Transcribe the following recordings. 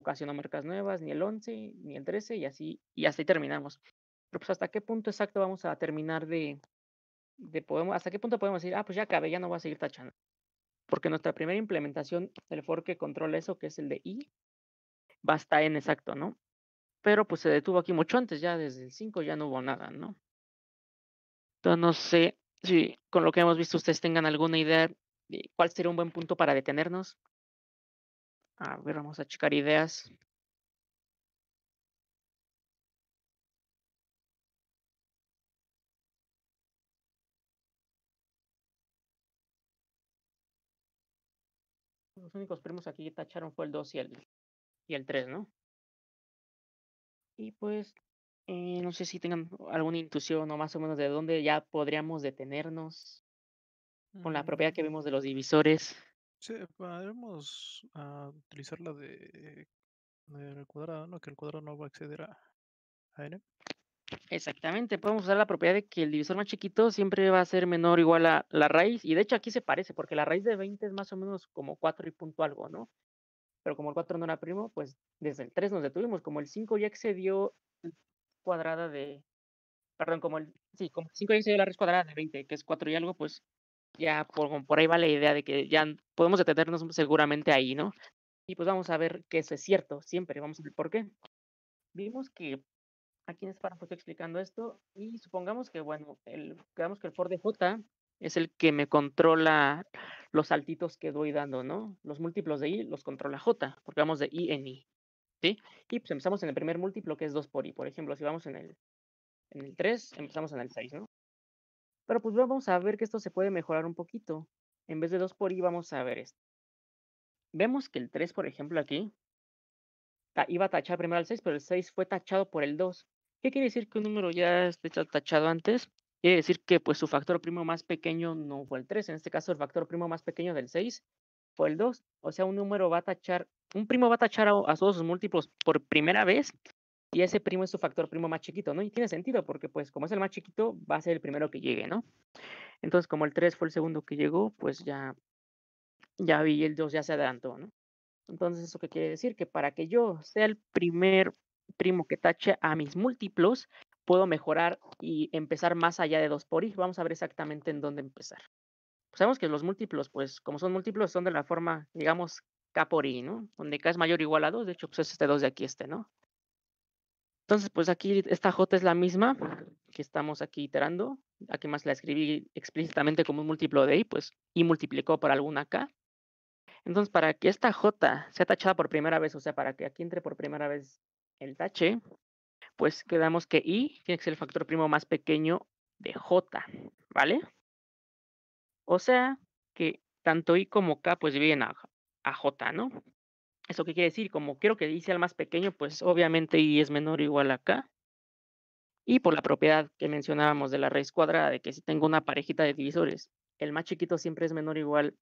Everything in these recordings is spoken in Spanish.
ocasionó marcas nuevas, ni el 11 ni el 13 y hasta ahí terminamos. Pero, pues, ¿hasta qué punto exacto vamos a terminar de podemos hasta qué punto podemos decir: "Ah, pues ya acabé, ya no voy a seguir tachando"? Porque nuestra primera implementación del for que controla eso, que es el de i, va hasta n exacto, ¿no? Pero, pues, se detuvo aquí mucho antes, ya desde el 5 ya no hubo nada, ¿no? Entonces, no sé si con lo que hemos visto ustedes tengan alguna idea de cuál sería un buen punto para detenernos. A ver, vamos a checar ideas. Los únicos primos aquí que tacharon fue el 2 y el 3, ¿no? Y pues, no sé si tengan alguna intuición o más o menos de dónde ya podríamos detenernos con la propiedad que Mm, vimos de los divisores. sí, podemos utilizar la del cuadrado, ¿no? Que el cuadrado no va a exceder a n. Exactamente, podemos usar la propiedad de que el divisor más chiquito siempre va a ser menor o igual a la raíz, y de hecho aquí se parece, porque la raíz de 20 es más o menos como 4 y punto algo, ¿no? Pero como el 4 no era primo, pues desde el 3 nos detuvimos, como el 5 ya excedió cuadrada de perdón, como el 5 ya excedió la raíz cuadrada de 20 que es 4 y algo, pues ya por ahí va la idea de que ya podemos detenernos seguramente ahí, ¿no? Y pues vamos a ver que eso es cierto, siempre, vamos a ver por qué. Vimos que aquí en este párrafo estoy explicando esto y supongamos que, bueno, quedamos que el for de j es el que me controla los saltitos que doy dando, ¿no? Los múltiplos de i los controla j, porque vamos de i en i, ¿sí? Y pues empezamos en el primer múltiplo que es 2 por i. Por ejemplo, si vamos en el 3 empezamos en el 6, ¿no? Pero pues vamos a ver que esto se puede mejorar un poquito. En vez de 2 por i, vamos a ver esto. Vemos que el 3, por ejemplo, aquí iba a tachar primero al 6, pero el 6 fue tachado por el 2. ¿Qué quiere decir que un número ya esté tachado antes? Quiere decir que pues su factor primo más pequeño no fue el 3. En este caso, el factor primo más pequeño del 6 fue el 2. O sea, un primo va a tachar a todos sus múltiplos por primera vez y ese primo es su factor primo más chiquito, ¿no? Y tiene sentido porque pues como es el más chiquito, va a ser el primero que llegue, ¿no? Entonces, como el 3 fue el segundo que llegó, pues ya vi el 2 ya se adelantó, ¿no? Entonces, ¿eso qué quiere decir? Que para que yo sea el primer primo que tache a mis múltiplos, puedo mejorar y empezar más allá de 2 por i. Vamos a ver exactamente en dónde empezar. Pues sabemos que los múltiplos, pues, como son múltiplos, son de la forma, digamos, k por i, ¿no? Donde k es mayor o igual a 2. De hecho, pues, es este 2 de aquí, ¿no? Entonces, pues, aquí esta j es la misma que estamos aquí iterando. Aquí más la escribí explícitamente como un múltiplo de i, pues, i multiplicó por alguna k. Entonces, para que esta J sea tachada por primera vez, o sea, para que aquí entre por primera vez el tache, pues quedamos que I tiene que ser el factor primo más pequeño de J, ¿vale? O sea, que tanto I como K pues dividen a J, ¿no? ¿Eso qué quiere decir? Como quiero que I sea el más pequeño, pues obviamente I es menor o igual a K. Y por la propiedad que mencionábamos de la raíz cuadrada, de que si tengo una parejita de divisores, el más chiquito siempre es menor o igual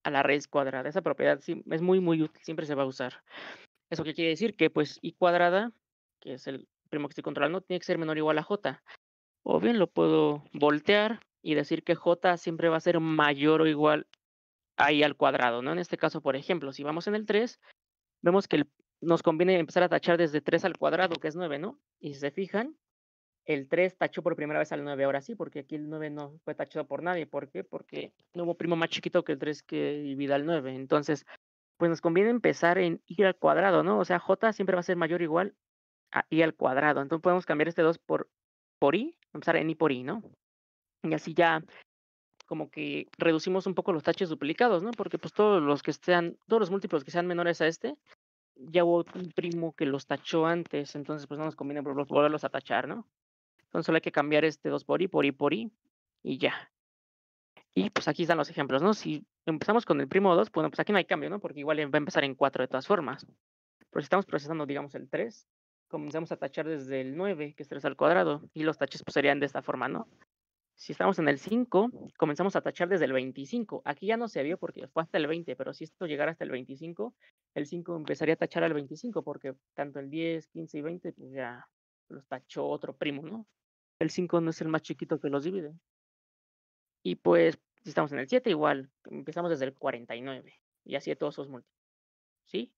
a la raíz cuadrada. Esa propiedad sí es muy, muy útil, siempre se va a usar. ¿Eso qué quiere decir? Que, pues, i cuadrada, que es el primo que estoy controlando, tiene que ser menor o igual a j. O bien lo puedo voltear y decir que j siempre va a ser mayor o igual a i al cuadrado, ¿no? En este caso, por ejemplo, si vamos en el 3, vemos que nos conviene empezar a tachar desde 3 al cuadrado, que es 9, ¿no? Y si se fijan, el 3 tachó por primera vez al 9 ahora sí, porque aquí el 9 no fue tachado por nadie. ¿Por qué? Porque no hubo primo más chiquito que el 3 que divida al 9. Entonces, pues nos conviene empezar en i al cuadrado, ¿no? O sea, j siempre va a ser mayor o igual a i al cuadrado. Entonces podemos cambiar este 2 por i, empezar en i por i, ¿no? Y así ya como que reducimos un poco los taches duplicados, ¿no? Porque pues todos los múltiplos que sean menores a este, ya hubo un primo que los tachó antes, entonces pues no nos conviene volverlos a tachar, ¿no? Entonces solo hay que cambiar este 2 por i, por i, por i, y ya. Y pues aquí están los ejemplos, ¿no? Si empezamos con el primo 2, bueno, pues aquí no hay cambio, ¿no? Porque igual va a empezar en 4 de todas formas. Pero si estamos procesando, digamos, el 3, comenzamos a tachar desde el 9, que es 3 al cuadrado, y los taches pues, serían de esta forma, ¿no? Si estamos en el 5, comenzamos a tachar desde el 25. Aquí ya no se vio porque fue hasta el 20, pero si esto llegara hasta el 5 empezaría a tachar al 25, porque tanto el 10, 15 y 20, pues ya los tachó otro primo, ¿no? El 5 no es el más chiquito que los divide. Y pues, si estamos en el 7, igual, empezamos desde el 49, y así de todos sus múltiplos, ¿sí?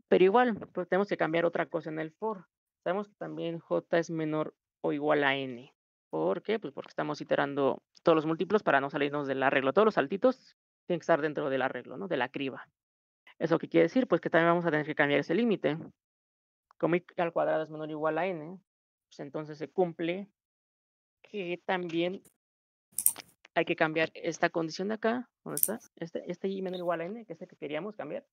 Pero igual, pues tenemos que cambiar otra cosa en el for. Sabemos que también j es menor o igual a n. ¿Por qué? Pues porque estamos iterando todos los múltiplos para no salirnos del arreglo. Todos los saltitos tienen que estar dentro del arreglo, ¿no? De la criba. ¿Eso qué quiere decir? Pues que también vamos a tener que cambiar ese límite. Como i al cuadrado es menor o igual a n, pues entonces se cumple que también hay que cambiar esta condición de acá, ¿dónde está? Este y menor o igual a n, que es el que queríamos cambiar.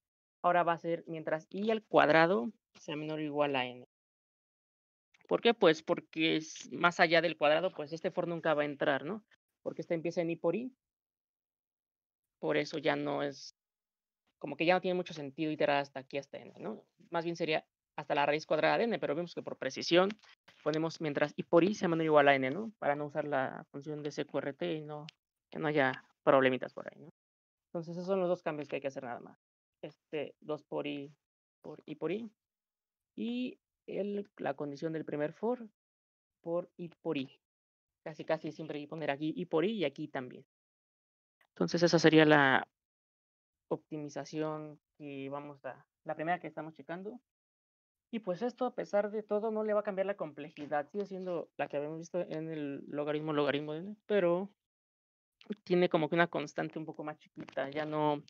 Ahora va a ser mientras y al cuadrado sea menor o igual a n. ¿Por qué? Pues porque es más allá del cuadrado, pues este for nunca va a entrar, ¿no? Porque este empieza en i por i, por eso ya no es, como que ya no tiene mucho sentido iterar hasta aquí, hasta n, ¿no? Más bien sería hasta la raíz cuadrada de n, pero vemos que por precisión ponemos mientras i por i sea menor o igual a n, ¿no? Para no usar la función de sqrt y que no haya problemitas por ahí, ¿no? Entonces esos son los dos cambios que hay que hacer nada más. 2 por i por i y la condición del primer for por i por i. Casi, casi siempre hay que poner aquí i por i y aquí también. Entonces esa sería la optimización que la primera que estamos checando. Y pues esto, a pesar de todo, no le va a cambiar la complejidad. Sigue siendo la que habíamos visto en el logaritmo de n, pero tiene como que una constante un poco más chiquita. Ya no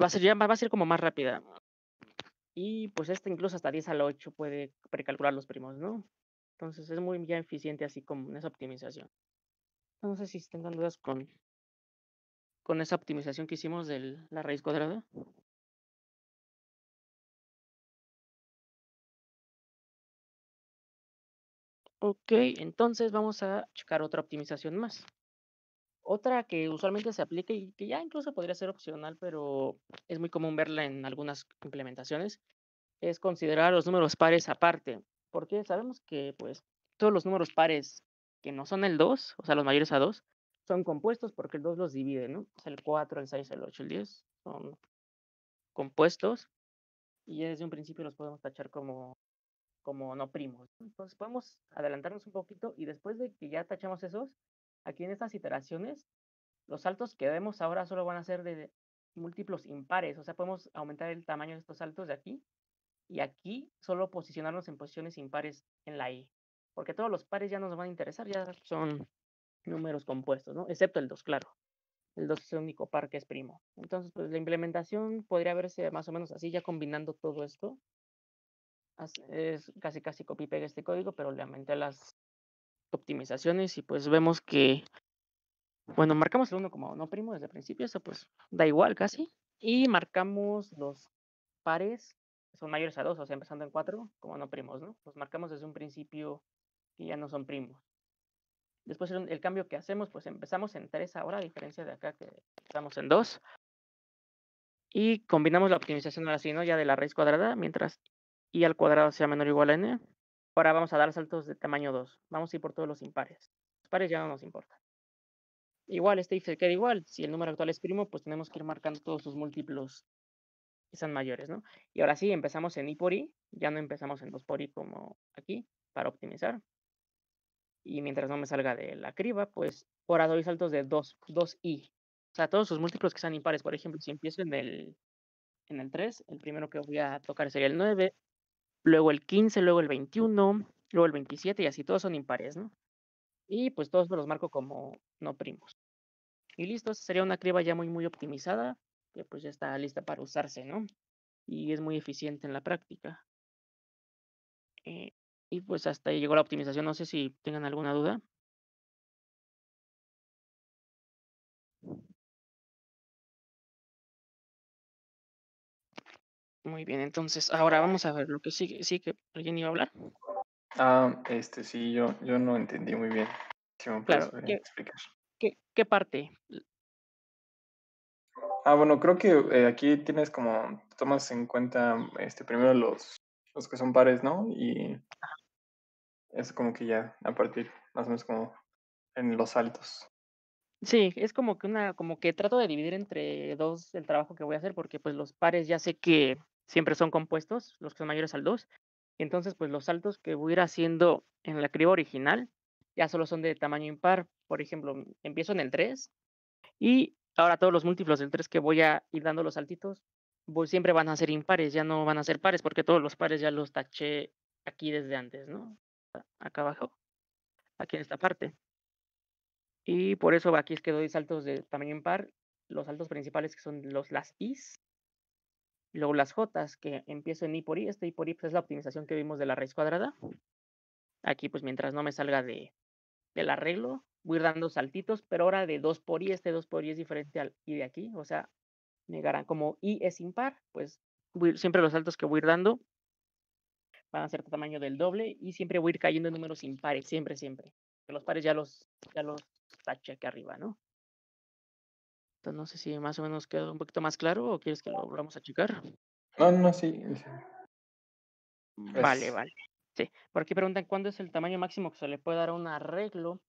va a ser como más rápida. Y pues incluso hasta 10 a la 8 puede precalcular los primos, ¿no? Entonces es muy ya eficiente así como en esa optimización. No sé si tengan dudas con esa optimización que hicimos de la raíz cuadrada. Ok, entonces vamos a checar otra optimización más. Otra que usualmente se aplica y que ya incluso podría ser opcional, pero es muy común verla en algunas implementaciones, es considerar los números pares aparte. Porque sabemos que pues todos los números pares que no son el 2, o sea, los mayores a 2, son compuestos porque el 2 los divide, ¿no? O sea, el 4, el 6, el 8, el 10 son compuestos y ya desde un principio los podemos tachar como no primos. Entonces podemos adelantarnos un poquito y después de que ya tachamos esos, aquí en estas iteraciones, los saltos que vemos ahora solo van a ser de múltiplos impares, o sea, podemos aumentar el tamaño de estos saltos de aquí y aquí solo posicionarnos en posiciones impares en la i, porque todos los pares ya nos van a interesar, ya son números compuestos, ¿no? Excepto el 2, claro. El 2 es el único par que es primo. Entonces, pues la implementación podría verse más o menos así, ya combinando todo esto. Es casi casi copy pega este código, pero le aumenté las optimizaciones y pues vemos que, bueno, marcamos el 1 como no primo desde el principio, eso pues da igual casi. Y marcamos los pares, que son mayores a 2, o sea, empezando en 4, como no primos, ¿no? Los marcamos desde un principio que ya no son primos. Después el cambio que hacemos, pues empezamos en 3 ahora, a diferencia de acá que estamos en 2. Y combinamos la optimización ahora sí, ¿no? Ya de la raíz cuadrada, mientras y al cuadrado sea menor o igual a n. Ahora vamos a dar saltos de tamaño 2. Vamos a ir por todos los impares. Los pares ya no nos importa. Igual, este if se queda igual. Si el número actual es primo, pues tenemos que ir marcando todos sus múltiplos que sean mayores, ¿no? Y ahora sí, empezamos en i por i. Ya no empezamos en 2 por i como aquí, para optimizar. Y mientras no me salga de la criba, pues ahora doy saltos de 2i. O sea, todos sus múltiplos que sean impares. Por ejemplo, si empiezo en el 3, el primero que voy a tocar sería el 9, luego el 15, luego el 21, luego el 27 y así, todos son impares, ¿no? Y pues todos los marco como no primos. Y listo, esa sería una criba ya muy, muy optimizada, que pues ya está lista para usarse, ¿no? Y es muy eficiente en la práctica. Eh, y pues hasta ahí llegó la optimización, no sé si tengan alguna duda. Muy bien, entonces ahora vamos a ver lo que sigue. Sí, que alguien iba a hablar. Sí, yo no entendí muy bien. Si me puedes Claro, explicar. ¿qué parte? Bueno, creo que aquí tienes como, tomas en cuenta primero los que son pares, ¿no? Y es como que ya a partir más o menos como en los saltos. Sí, es como que trato de dividir entre 2 el trabajo que voy a hacer, porque, pues, los pares ya sé que siempre son compuestos, los que son mayores al 2. Entonces, pues, los saltos que voy a ir haciendo en la criba original ya solo son de tamaño impar. Por ejemplo, empiezo en el 3 y ahora todos los múltiplos del 3 que voy a ir dando los saltitos pues siempre van a ser impares, ya no van a ser pares, porque todos los pares ya los taché aquí desde antes, ¿no? Acá abajo, aquí en esta parte. Y por eso aquí es que doy saltos de tamaño impar, los saltos principales que son las I's, y luego las J's, que empiezo en I por I. Este I por I pues, es la optimización que vimos de la raíz cuadrada. Aquí, pues mientras no me salga del arreglo, voy a ir dando saltitos, pero ahora de 2 por I. Este 2 por I es diferente al I de aquí, o sea, como I es impar, pues siempre los saltos que voy a ir dando van a ser de tamaño del doble y siempre voy a ir cayendo en números impares, siempre, siempre. Los pares ya los taché aquí arriba, ¿no? Entonces no sé si más o menos quedó un poquito más claro o quieres que lo volvamos a checar. No, sí. Vale, vale. Sí, por aquí preguntan cuándo es el tamaño máximo que se le puede dar a un arreglo.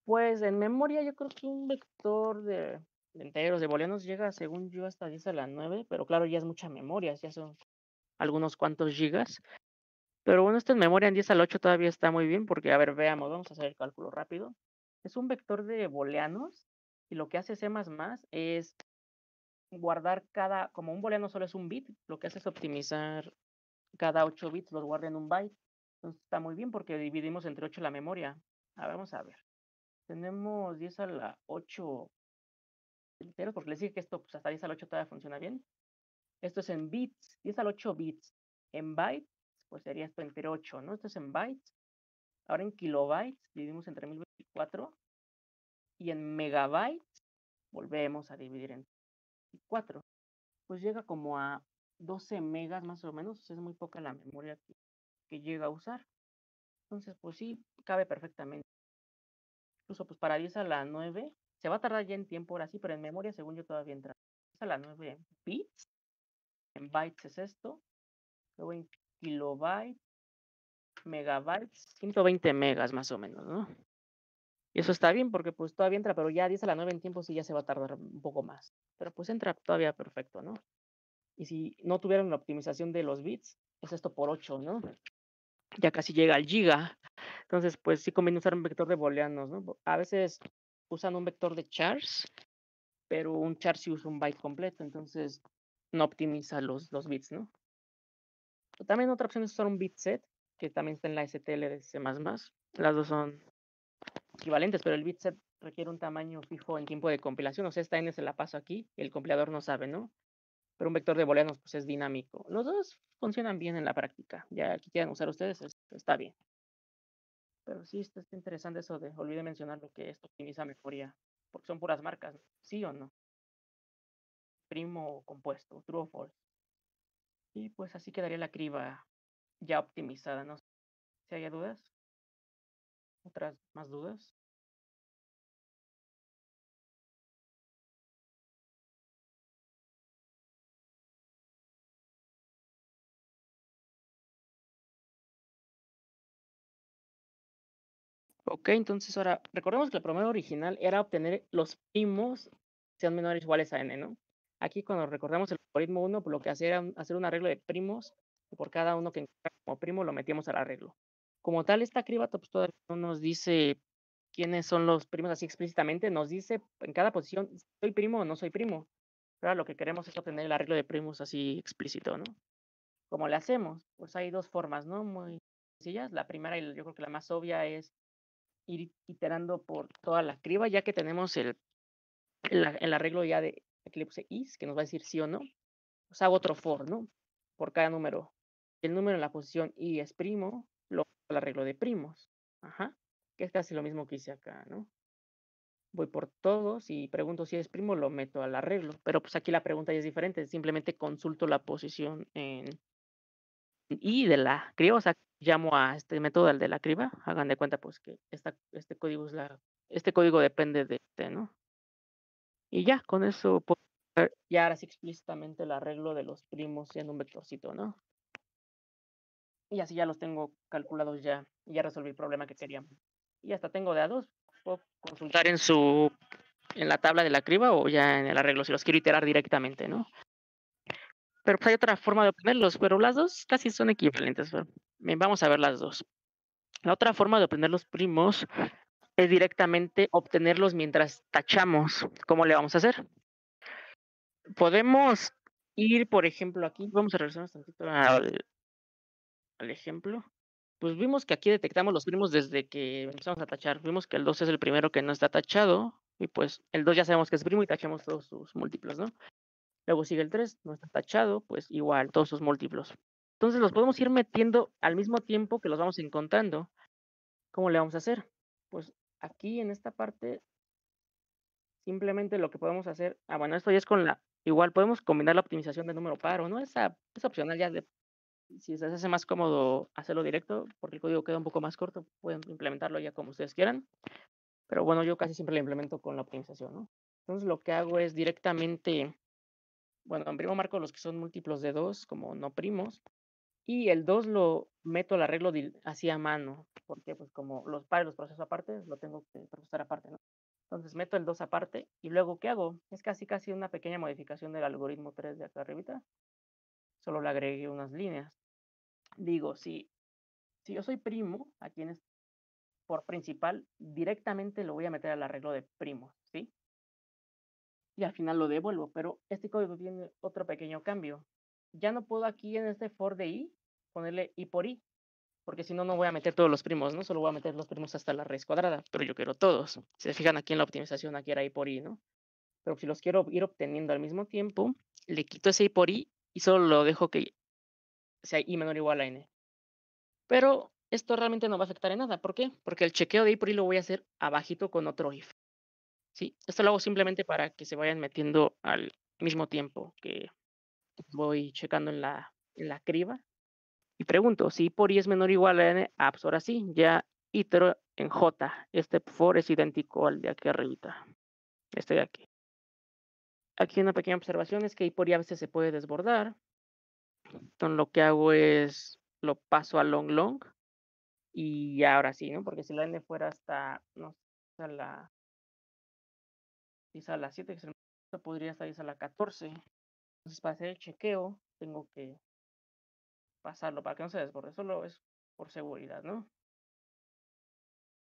Pues en memoria yo creo que un vector de enteros, de booleanos llega, según yo, hasta 10 a la 9, pero claro, ya es mucha memoria, ya son algunos cuantos gigas. Pero bueno, en memoria en 10 a la 8 todavía está muy bien porque, a ver, veamos, vamos a hacer el cálculo rápido. Es un vector de booleanos y lo que hace C++ es guardar como un booleano solo es un bit, lo que hace es optimizar cada 8 bits, los guarda en un byte. Entonces está muy bien porque dividimos entre 8 la memoria. A ver, vamos a ver. Tenemos 10 a la 8 enteros, porque les dije que esto pues, hasta 10 a la 8 todavía funciona bien. Esto es en bits, 10 a la 8 bits. En bytes, pues sería esto entre 8, ¿no? Esto es en bytes. Ahora en kilobytes, dividimos entre 1024. Y en megabytes, volvemos a dividir en 4. Pues llega como a 12 megas más o menos. Es muy poca la memoria que llega a usar. Entonces, pues sí, cabe perfectamente. Incluso pues para 10 a la 9, se va a tardar ya en tiempo ahora sí, pero en memoria según yo todavía entra. 10 a la 9 bits, en bytes es esto, luego en kilobytes, megabytes, 120 megas más o menos, ¿no? Y eso está bien porque pues todavía entra, pero ya 10 a la 9 en tiempo sí ya se va a tardar un poco más. Pero pues entra todavía perfecto, ¿no? Y si no tuvieran la optimización de los bits, es esto por 8, ¿no? Ya casi llega al giga. Entonces, pues sí conviene usar un vector de booleanos, ¿no? A veces usan un vector de chars, pero un char sí usa un byte completo, entonces no optimiza los bits, ¿no? También otra opción es usar un bit set, que también está en la STL de C++. Las dos son equivalentes, pero el bit set requiere un tamaño fijo en tiempo de compilación. O sea, esta N se la paso aquí y el compilador no sabe, ¿no? Pero un vector de booleanos pues es dinámico. Los dos funcionan bien en la práctica. Ya que quieran usar ustedes, está bien. Pero sí está interesante eso de, olvidé mencionar lo que esto optimiza memoria, porque son puras marcas, ¿no? ¿Sí o no? Primo o compuesto, true o false. Y pues así quedaría la criba ya optimizada, no sé si haya dudas. ¿Otras más dudas? Ok, entonces ahora, recordemos que el promedio original era obtener los primos sean menores o iguales a n, ¿no? Aquí cuando recordamos el algoritmo 1, pues lo que hacía era hacer un arreglo de primos, y por cada uno que encontrara como primo lo metíamos al arreglo. Como tal, esta criba pues todavía no nos dice quiénes son los primos así explícitamente, nos dice en cada posición, ¿soy primo o no soy primo? Pero ahora lo que queremos es obtener el arreglo de primos así explícito, ¿no? ¿Cómo le hacemos? Pues hay dos formas, ¿no? Muy sencillas. La primera, y yo creo que la más obvia, es ir iterando por toda la criba, ya que tenemos el arreglo ya de, aquí le puse is, que nos va a decir sí o no, pues hago otro for, ¿no? Por cada número. El número en la posición i es primo, lo el arreglo de primos. Ajá. Que es casi lo mismo que hice acá, ¿no? Voy por todos y pregunto si es primo, lo meto al arreglo. Pero pues aquí la pregunta ya es diferente, simplemente consulto la posición en i de la criba, o sea, llamo a este método, al de la criba, hagan de cuenta pues que este código este código depende de este, ¿no? Y ya, con eso puedo ver ya ahora sí explícitamente el arreglo de los primos siendo un vectorcito, ¿no? Y así ya los tengo calculados ya, y ya resolví el problema que queríamos. Y hasta tengo de a dos, puedo consultar en la tabla de la criba o ya en el arreglo si los quiero iterar directamente, ¿no? Pero pues hay otra forma de obtenerlos, pero las dos casi son equivalentes. Bien, vamos a ver las dos. La otra forma de obtener los primos es directamente obtenerlos mientras tachamos. ¿Cómo le vamos a hacer? Podemos ir, por ejemplo, aquí, vamos a regresarnos tantito al ejemplo. Pues vimos que aquí detectamos los primos desde que empezamos a tachar. Vimos que el 2 es el primero que no está tachado. Y pues el 2 ya sabemos que es primo y tachamos todos sus múltiplos, ¿no? Luego sigue el 3, no está tachado, pues igual, todos sus múltiplos. Entonces los podemos ir metiendo al mismo tiempo que los vamos encontrando. ¿Cómo le vamos a hacer? Pues aquí en esta parte, simplemente lo que podemos hacer, bueno, esto ya es con igual podemos combinar la optimización de número par o no, es opcional ya si se les hace más cómodo hacerlo directo, porque el código queda un poco más corto, pueden implementarlo ya como ustedes quieran. Pero bueno, yo casi siempre lo implemento con la optimización, ¿no? Entonces lo que hago es directamente, bueno, en primo marco los que son múltiplos de 2 como no primos, y el 2 lo meto al arreglo así a mano, porque pues como los pares los proceso aparte, lo tengo que procesar aparte, ¿no? Entonces meto el 2 aparte y luego ¿qué hago? Es casi una pequeña modificación del algoritmo 3 de acá arribita. Solo le agregué unas líneas. Digo, si yo soy primo, por principal, directamente lo voy a meter al arreglo de primos, ¿sí? Y al final lo devuelvo, pero este código tiene otro pequeño cambio. Ya no puedo aquí en este for de i ponerle i por i, porque si no, no voy a meter todos los primos, ¿no? Solo voy a meter los primos hasta la raíz cuadrada, pero yo quiero todos. Si se fijan aquí en la optimización, aquí era i por i, ¿no? Pero si los quiero ir obteniendo al mismo tiempo, le quito ese i por i y solo lo dejo que sea i menor o igual a n. Pero esto realmente no va a afectar en nada. ¿Por qué? Porque el chequeo de i por i lo voy a hacer abajito con otro if. Sí, esto lo hago simplemente para que se vayan metiendo al mismo tiempo que voy checando en la criba. Y pregunto, si i por i es menor o igual a n, pues ahora sí, ya itero en j. Este for es idéntico al de aquí arribita. Este de aquí. Aquí una pequeña observación es que i por i a veces se puede desbordar. Entonces lo que hago es lo paso a long long. Y ahora sí, ¿no? Porque si la n fuera hasta, no sé, a la 7, que es podría estar a la 14. Entonces, para hacer el chequeo, tengo que pasarlo para que no se desborde. Solo es por seguridad, ¿no?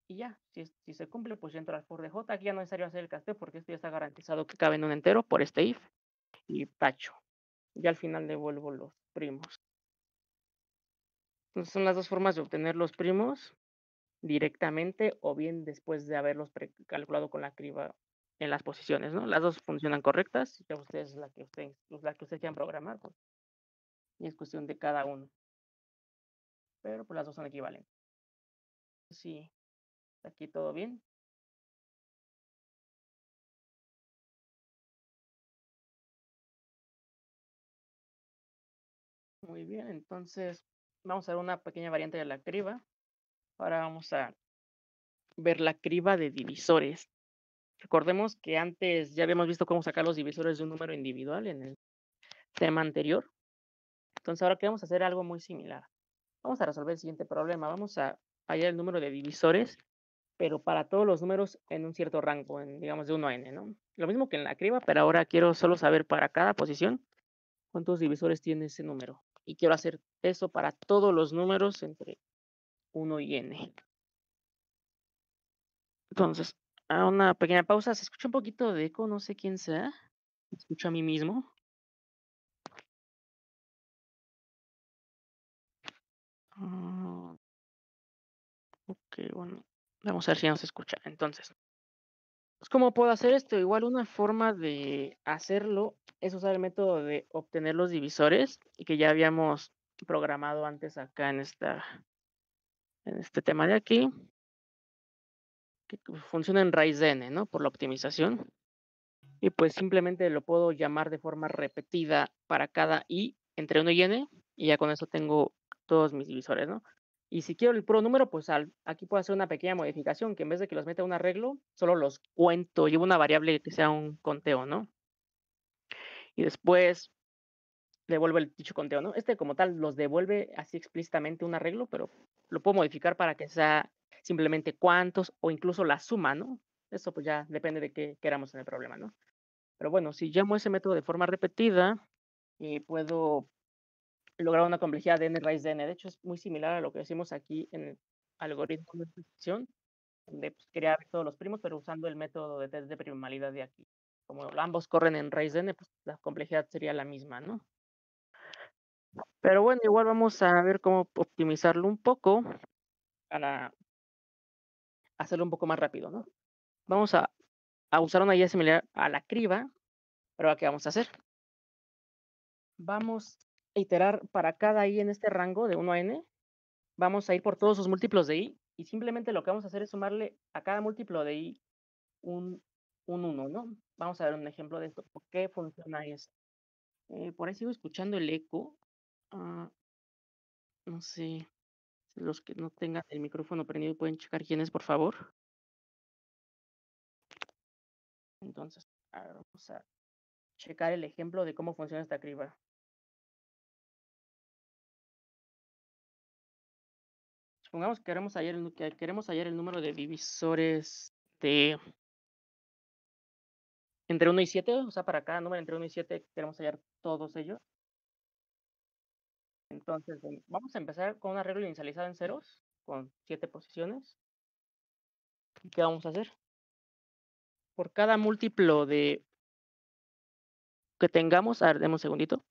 Y ya, si se cumple, pues ya entro al for de j. Aquí ya no es necesario hacer el casteo porque esto ya está garantizado que cabe en un entero por este if. Y tacho. Y al final devuelvo los primos. Entonces, son las dos formas de obtener los primos directamente o bien después de haberlos calculado con la criba en las posiciones, ¿no? Las dos funcionan correctas, ya ustedes la que ustedes quieran programar, pues, y es cuestión de cada uno. Pero pues las dos son equivalentes. Sí, aquí todo bien. Muy bien, entonces vamos a ver una pequeña variante de la criba. Ahora vamos a ver la criba de divisores. Recordemos que antes ya habíamos visto cómo sacar los divisores de un número individual en el tema anterior. Entonces ahora queremos hacer algo muy similar. Vamos a resolver el siguiente problema. Vamos a hallar el número de divisores, pero para todos los números en un cierto rango, digamos de 1 a n, ¿no? Lo mismo que en la criba, pero ahora quiero solo saber para cada posición cuántos divisores tiene ese número. Y quiero hacer eso para todos los números entre 1 y n. Entonces, a una pequeña pausa. Se escucha un poquito de eco, no sé quién sea. Me escucho a mí mismo. Ok, bueno. Vamos a ver si nos escucha. Entonces, pues, ¿cómo puedo hacer esto? Igual una forma de hacerlo es usar el método de obtener los divisores y que ya habíamos programado antes acá en este tema de aquí, que funciona en raíz de n, ¿no? Por la optimización. Y pues simplemente lo puedo llamar de forma repetida para cada i entre 1 y n, y ya con eso tengo todos mis divisores, ¿no? Y si quiero el puro número, pues aquí puedo hacer una pequeña modificación, que en vez de que los meta a un arreglo, solo los cuento, llevo una variable que sea un conteo, ¿no? Y después devuelve el dicho conteo, ¿no? Este como tal los devuelve así explícitamente un arreglo, pero lo puedo modificar para que sea simplemente cuántos o incluso la suma, ¿no? Eso pues ya depende de qué queramos en el problema, ¿no? Pero bueno, si llamo ese método de forma repetida, puedo lograr una complejidad de n raíz de n. De hecho, es muy similar a lo que decimos aquí en el algoritmo de extracción, donde pues, quería ver todos los primos, pero usando el método de test de primalidad de aquí. como ambos corren en raíz de n, pues la complejidad sería la misma, ¿no? Pero bueno, igual vamos a ver cómo optimizarlo un poco para hacerlo un poco más rápido, ¿no? Vamos a usar una guía similar a la criba, pero ¿qué vamos a hacer? Vamos a iterar para cada i en este rango de 1 a n, vamos a ir por todos sus múltiplos de i, y simplemente lo que vamos a hacer es sumarle a cada múltiplo de i un 1, ¿no? Vamos a ver un ejemplo de esto. ¿Por qué funciona eso? Por ahí sigo escuchando el eco. No sé, si los que no tengan el micrófono prendido pueden checar quién es, por favor. Entonces, vamos a checar el ejemplo de cómo funciona esta criba. Supongamos que queremos hallar el número de divisores de entre 1 y 7, o sea, para cada número entre 1 y 7 queremos hallar todos ellos. Entonces, vamos a empezar con una regla inicializada en ceros, con 7 posiciones. ¿Y qué vamos a hacer? Por cada múltiplo de que tengamos, a ver, deme un segundito.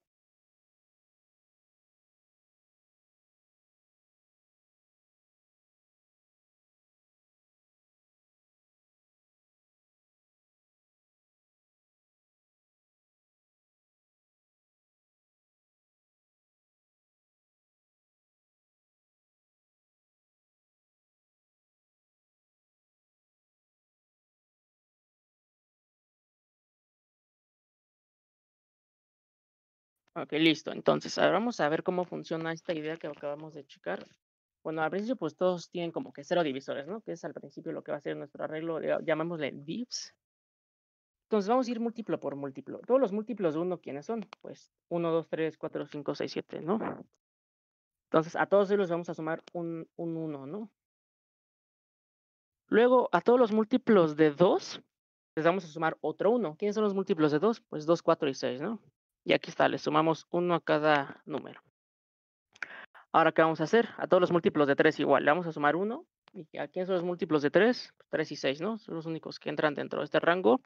Ok, listo. Entonces, ahora vamos a ver cómo funciona esta idea que acabamos de checar. Bueno, al principio, pues todos tienen como que 0 divisores, ¿no? Que es al principio lo que va a ser nuestro arreglo, llamémosle divs. Entonces, vamos a ir múltiplo por múltiplo. Todos los múltiplos de 1, ¿quiénes son? Pues 1, 2, 3, 4, 5, 6, 7, ¿no? Entonces, a todos ellos les vamos a sumar un 1, ¿no? Luego, a todos los múltiplos de 2, les vamos a sumar otro 1. ¿Quiénes son los múltiplos de 2? Pues 2, 4 y 6, ¿no? Y aquí está, le sumamos 1 a cada número. Ahora, ¿qué vamos a hacer? A todos los múltiplos de 3 igual, le vamos a sumar 1. ¿Y a quiénes son los múltiplos de 3? 3 y 6, ¿no? Son los únicos que entran dentro de este rango.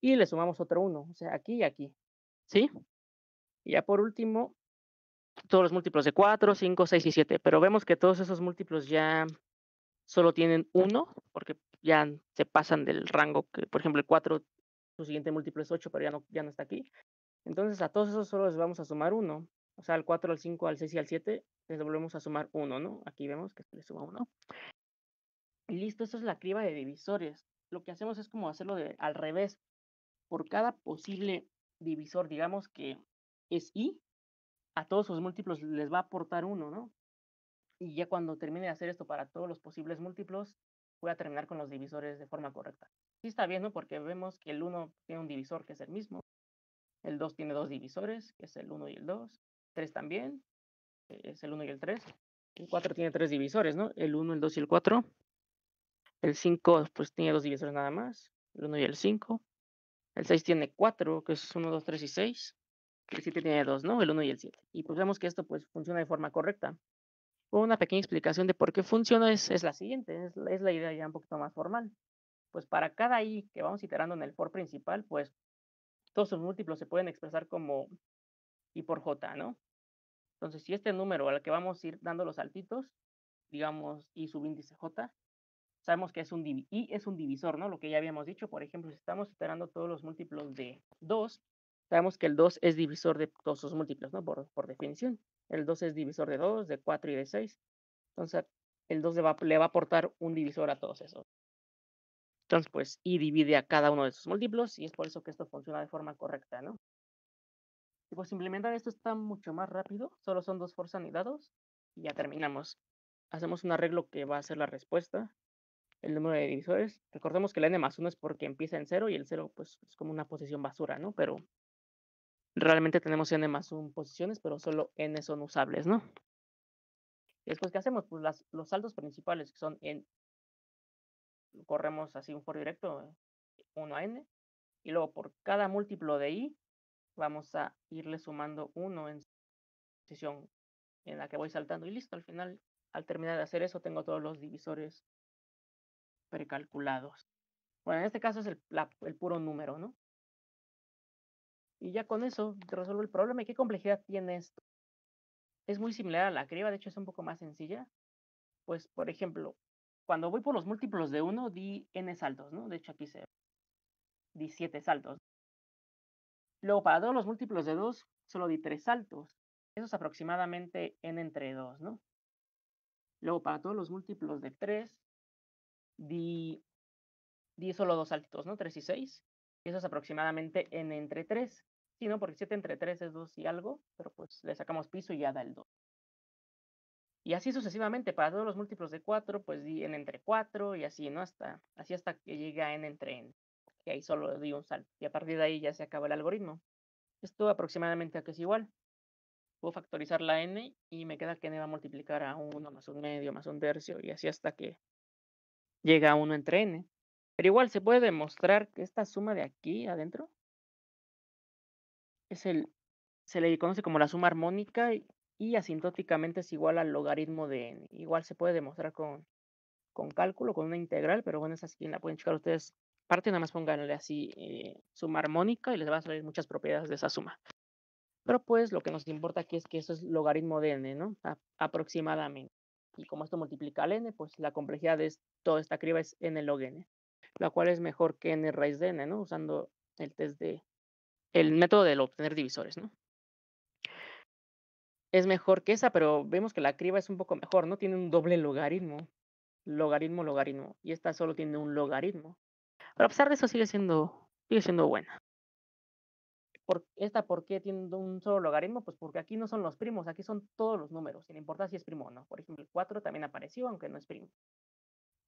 Y le sumamos otro 1, o sea, aquí y aquí. ¿Sí? Y ya por último, todos los múltiplos de 4, 5, 6 y 7. Pero vemos que todos esos múltiplos ya solo tienen 1, porque ya se pasan del rango que, por ejemplo, el 4, su siguiente múltiplo es 8, pero ya no está aquí. Entonces, a todos esos solo les vamos a sumar 1. O sea, al 4, al 5, al 6 y al 7 les volvemos a sumar 1, ¿no? Aquí vemos que se le suma 1. Y listo, eso es la criba de divisores. Lo que hacemos es como hacerlo al revés. Por cada posible divisor, digamos que es i, a todos sus múltiplos les va a aportar 1, ¿no? Y ya cuando termine de hacer esto para todos los posibles múltiplos, voy a terminar con los divisores de forma correcta. Sí está bien, ¿no? Porque vemos que el 1 tiene un divisor que es el mismo. El 2 tiene 2 divisores, que es el 1 y el 2. 3 también, es el 1 y el 3. El 4 tiene 3 divisores, ¿no? El 1, el 2 y el 4. El 5 pues tiene 2 divisores nada más, el 1 y el 5. El 6 tiene 4, que es 1, 2, 3 y 6. El 7 tiene 2, ¿no? El 1 y el 7. Y pues vemos que esto pues funciona de forma correcta. Una pequeña explicación de por qué funciona es la siguiente, es la idea ya un poquito más formal. Pues para cada i que vamos iterando en el for principal, pues todos sus múltiplos se pueden expresar como i por j, ¿no? Entonces, si este número al que vamos a ir dando los saltitos, digamos i subíndice j, sabemos que i es un divisor, ¿no? Lo que ya habíamos dicho, por ejemplo, si estamos iterando todos los múltiplos de 2, sabemos que el 2 es divisor de todos sus múltiplos, ¿no? Por definición. El 2 es divisor de 2, de 4 y de 6. Entonces, el 2 le va a aportar un divisor a todos esos. Entonces, pues, i divide a cada uno de sus múltiplos y es por eso que esto funciona de forma correcta, ¿no? Y pues implementar esto está mucho más rápido, solo son 2 for anidados y ya terminamos. Hacemos un arreglo que va a ser la respuesta, el número de divisores. Recordemos que el n más 1 es porque empieza en 0 y el 0 pues es como una posición basura, ¿no? Pero realmente tenemos n más 1 posiciones, pero solo n son usables, ¿no? Y después, ¿qué hacemos? Pues los saldos principales que son en, corremos así un for directo, 1 a n, y luego por cada múltiplo de i vamos a irle sumando 1 en posición en la que voy saltando y listo. Al final, al terminar de hacer eso, tengo todos los divisores precalculados. Bueno, en este caso es el puro número, ¿no? Y ya con eso te resuelvo el problema. ¿Y qué complejidad tiene esto? Es muy similar a la criba, de hecho es un poco más sencilla. Pues, por ejemplo, cuando voy por los múltiplos de 1, di n saltos, ¿no? De hecho, aquí di 7 saltos. Luego, para todos los múltiplos de 2, solo di 3 saltos. Eso es aproximadamente n entre 2, ¿no? Luego, para todos los múltiplos de 3, di solo 2 saltitos, ¿no? 3 y 6. Eso es aproximadamente n entre 3. Sí, ¿no? Porque 7 entre 3 es 2 y algo, pero pues le sacamos piso y ya da el 2. Y así sucesivamente, para todos los múltiplos de 4, pues di n entre 4 y así, ¿no? Así hasta que llegue a n entre n. Que ahí solo di un salto. Y a partir de ahí ya se acaba el algoritmo. Esto aproximadamente aquí es igual. Puedo factorizar la n y me queda que n va a multiplicar a 1 más un medio más un tercio y así hasta que llega a 1 entre n. Pero igual se puede demostrar que esta suma de aquí adentro se le conoce como la suma armónica y asintóticamente es igual al logaritmo de n. Igual se puede demostrar con cálculo, con una integral, pero bueno, esa sí la pueden checar ustedes. Aparte, nada más pónganle así suma armónica y les va a salir muchas propiedades de esa suma. Pero pues lo que nos importa aquí es que eso es logaritmo de n, ¿no? Aproximadamente. Y como esto multiplica al n, pues la complejidad de toda esta criba es n log n, la cual es mejor que n raíz de n, ¿no? Usando el método del obtener divisores, ¿no? Es mejor que esa, pero vemos que la criba es un poco mejor, ¿no? Tiene un doble logaritmo. Logaritmo, logaritmo. Y esta solo tiene un logaritmo. Pero a pesar de eso sigue siendo buena. ¿Por qué tiene un solo logaritmo? Pues porque aquí no son los primos, aquí son todos los números, sin importar si es primo o no. Por ejemplo, el 4 también apareció, aunque no es primo.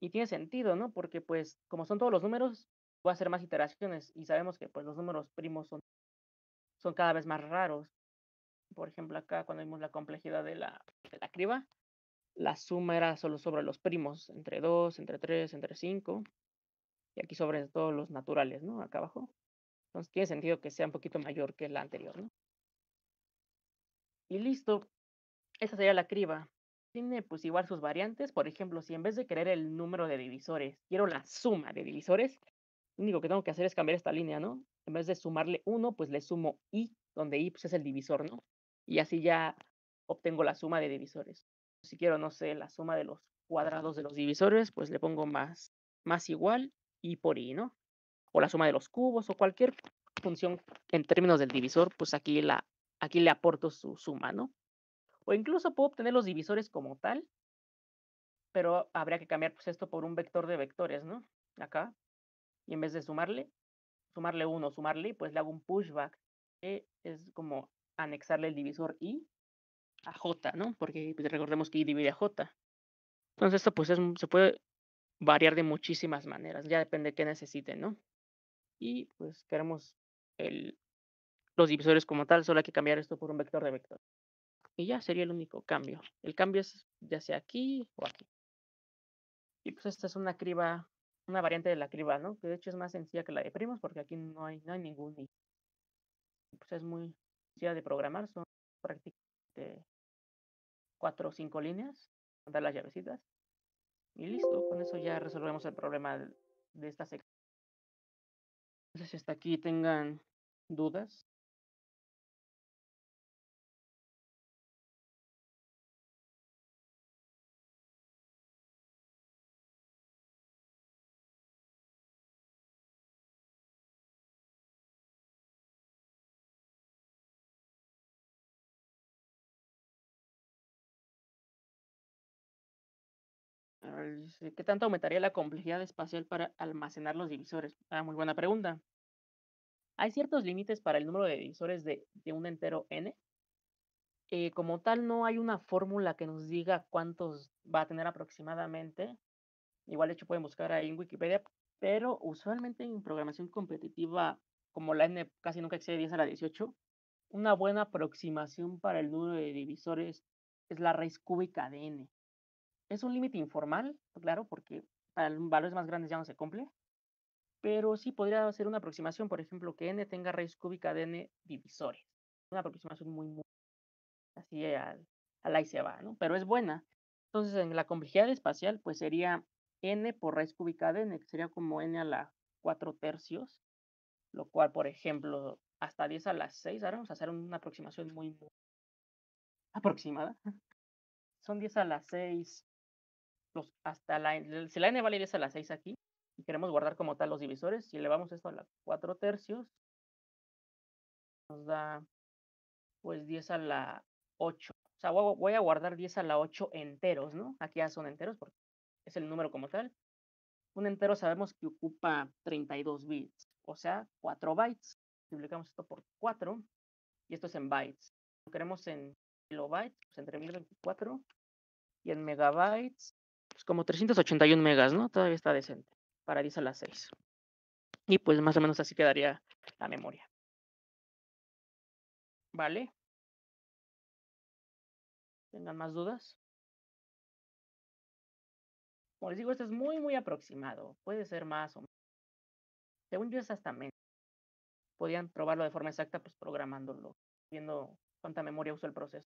Y tiene sentido, ¿no? Porque pues como son todos los números, voy a hacer más iteraciones y sabemos que pues los números primos son cada vez más raros. Por ejemplo, acá cuando vimos la complejidad de la criba, la suma era solo sobre los primos, entre 2, entre 3, entre 5, y aquí sobre todos los naturales, ¿no? Acá abajo. Entonces tiene sentido que sea un poquito mayor que la anterior, ¿no? Y listo, esa sería la criba. Tiene pues igual sus variantes. Por ejemplo, si en vez de querer el número de divisores, quiero la suma de divisores, lo único que tengo que hacer es cambiar esta línea, ¿no? En vez de sumarle 1, pues le sumo i, donde i pues, es el divisor, ¿no? Y así ya obtengo la suma de divisores. Si quiero, no sé, la suma de los cuadrados de los divisores, pues le pongo más igual i por i, ¿no? O la suma de los cubos o cualquier función en términos del divisor, pues aquí le aporto su suma, ¿no? O incluso puedo obtener los divisores como tal, pero habría que cambiar pues, esto por un vector de vectores, ¿no? Acá. Y en vez de sumarle 1, sumarle i, pues le hago un pushback, que es como anexarle el divisor i a j, ¿no? Porque pues, recordemos que i divide a j. Entonces esto pues se puede variar de muchísimas maneras, ya depende de qué necesiten, ¿no? Y pues queremos los divisores como tal, solo hay que cambiar esto por un vector de vector. Y ya sería el único cambio. El cambio es ya sea aquí o aquí. Y pues esta es una variante de la criba, ¿no? Que de hecho es más sencilla que la de primos porque aquí no hay ningún i. Pues es muy sencilla de programar, son prácticamente 4 o 5 líneas, dar las llavecitas. Y listo, con eso ya resolvemos el problema de esta sección. No sé si hasta aquí tengan dudas. A ver, dice, ¿qué tanto aumentaría la complejidad espacial para almacenar los divisores? Muy buena pregunta. Hay ciertos límites para el número de divisores de un entero n. Como tal, no hay una fórmula que nos diga cuántos va a tener aproximadamente. Igual, de hecho, pueden buscar ahí en Wikipedia, pero usualmente en programación competitiva, como la n casi nunca excede 10 a la 18, una buena aproximación para el número de divisores es la raíz cúbica de n. Es un límite informal, claro, porque para valores más grandes ya no se cumple, pero sí podría ser una aproximación, por ejemplo, que n tenga raíz cúbica de n divisores. Una aproximación muy así ahí se va, ¿no? Pero es buena. Entonces, en la complejidad espacial, pues sería n por raíz cúbica de n, que sería como n a la 4 tercios, lo cual, por ejemplo, hasta 10 a la 6. Ahora vamos a hacer una aproximación muy aproximada. Son 10 a la 6. Si la n vale 10 a la 6 aquí, y queremos guardar como tal los divisores, si elevamos esto a la 4 tercios, nos da pues 10 a la 8. O sea, voy a guardar 10 a la 8 enteros, ¿no? Aquí ya son enteros porque es el número como tal. Un entero sabemos que ocupa 32 bits, o sea, 4 bytes. Multiplicamos esto por 4 y esto es en bytes. Lo queremos en kilobytes, pues entre 1024, y en megabytes, pues como 381 megas, ¿no? Todavía está decente para 10 a la 6. Y pues más o menos así quedaría la memoria. ¿Vale? ¿Tengan más dudas? Como les digo, esto es muy aproximado. Puede ser más o menos. Según yo es hasta menos. Podían probarlo de forma exacta, pues programándolo, viendo cuánta memoria usó el proceso.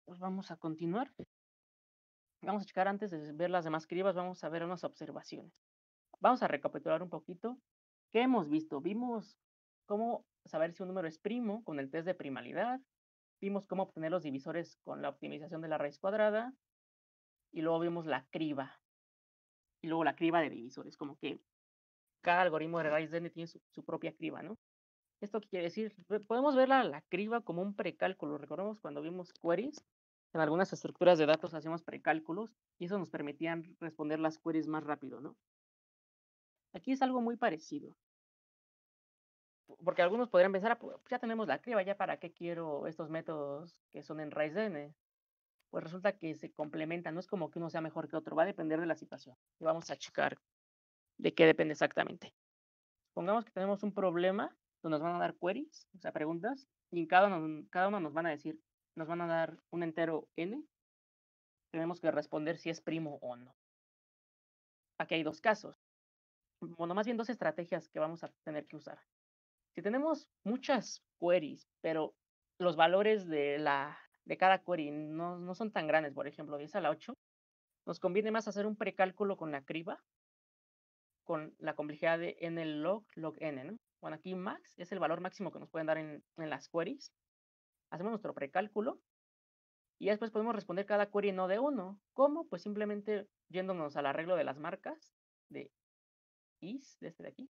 Pues vamos a continuar. Vamos a checar antes de ver las demás cribas, vamos a ver unas observaciones. Vamos a recapitular un poquito. ¿Qué hemos visto? Vimos cómo saber si un número es primo con el test de primalidad. Vimos cómo obtener los divisores con la optimización de la raíz cuadrada. Y luego vimos la criba. Y luego la criba de divisores, como que cada algoritmo de raíz de n tiene su propia criba, ¿no? ¿Esto qué quiere decir? Podemos ver la criba como un precálculo. Recordemos cuando vimos queries, en algunas estructuras de datos hacíamos precálculos y eso nos permitía responder las queries más rápido, ¿no? Aquí es algo muy parecido. Porque algunos podrían pensar, pues ya tenemos la criba, ya para qué quiero estos métodos que son en raíz de n. Pues resulta que se complementan, no es como que uno sea mejor que otro, va a depender de la situación. Y vamos a checar de qué depende exactamente. Pongamos que tenemos un problema donde nos van a dar queries, o sea, preguntas, y en cada uno nos van a decir, nos van a dar un entero n, tenemos que responder si es primo o no. Aquí hay dos casos, bueno, más bien dos estrategias que vamos a tener que usar. Si tenemos muchas queries, pero los valores de cada query no son tan grandes, por ejemplo, 10 a la 8, nos conviene más hacer un precálculo con la criba, con la complejidad de n log n, ¿no? Bueno, aquí max es el valor máximo que nos pueden dar en las queries. Hacemos nuestro precálculo y después podemos responder cada query no de uno. ¿Cómo? Pues simplemente yéndonos al arreglo de las marcas de is, de este de aquí,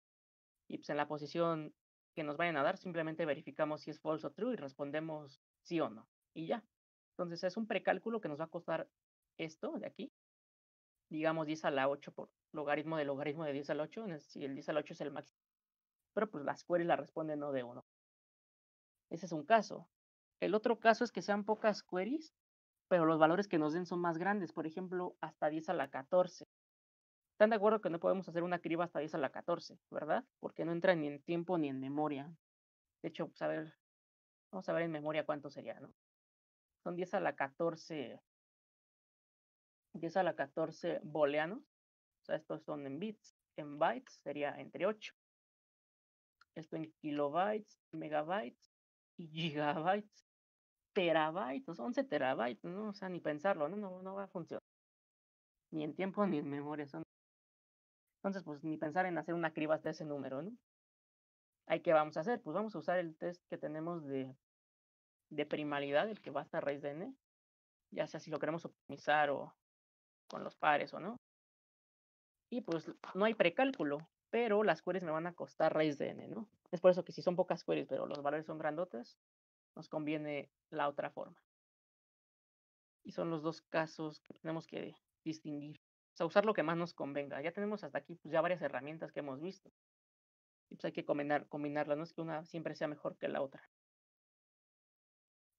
y pues en la posición que nos vayan a dar, simplemente verificamos si es false o true y respondemos sí o no. Y ya. Entonces es un precálculo que nos va a costar esto de aquí, digamos 10 a la 8 por logaritmo de 10 a la 8, si el 10 a la 8 es el máximo. Pero pues las queries la responden no de uno. Ese es un caso. El otro caso es que sean pocas queries, pero los valores que nos den son más grandes, por ejemplo, hasta 10 a la 14. ¿Están de acuerdo que no podemos hacer una criba hasta 10 a la 14, verdad? Porque no entra ni en tiempo ni en memoria. De hecho, pues vamos a ver en memoria cuánto sería, ¿no? Son 10 a la 14, 10 a la 14 booleanos. O sea, estos son en bits. En bytes sería entre 8. Esto en kilobytes, megabytes y gigabytes. Terabytes, 11 terabytes, ¿no? O sea, ni pensarlo, no va a funcionar. Ni en tiempo ni en memoria. Entonces, pues ni pensar en hacer una criba hasta ese número, ¿no? ¿Ahí qué vamos a hacer? Pues vamos a usar el test que tenemos de primalidad, el que va hasta raíz de n, ya sea si lo queremos optimizar o con los pares o no. Y pues no hay precálculo, pero las queries me van a costar raíz de n, ¿no? Es por eso que si son pocas queries, pero los valores son grandotes, nos conviene la otra forma. Y son los dos casos que tenemos que distinguir. O sea, usar lo que más nos convenga. Ya tenemos hasta aquí pues, ya varias herramientas que hemos visto. Y pues hay que combinarlas, no es que una siempre sea mejor que la otra.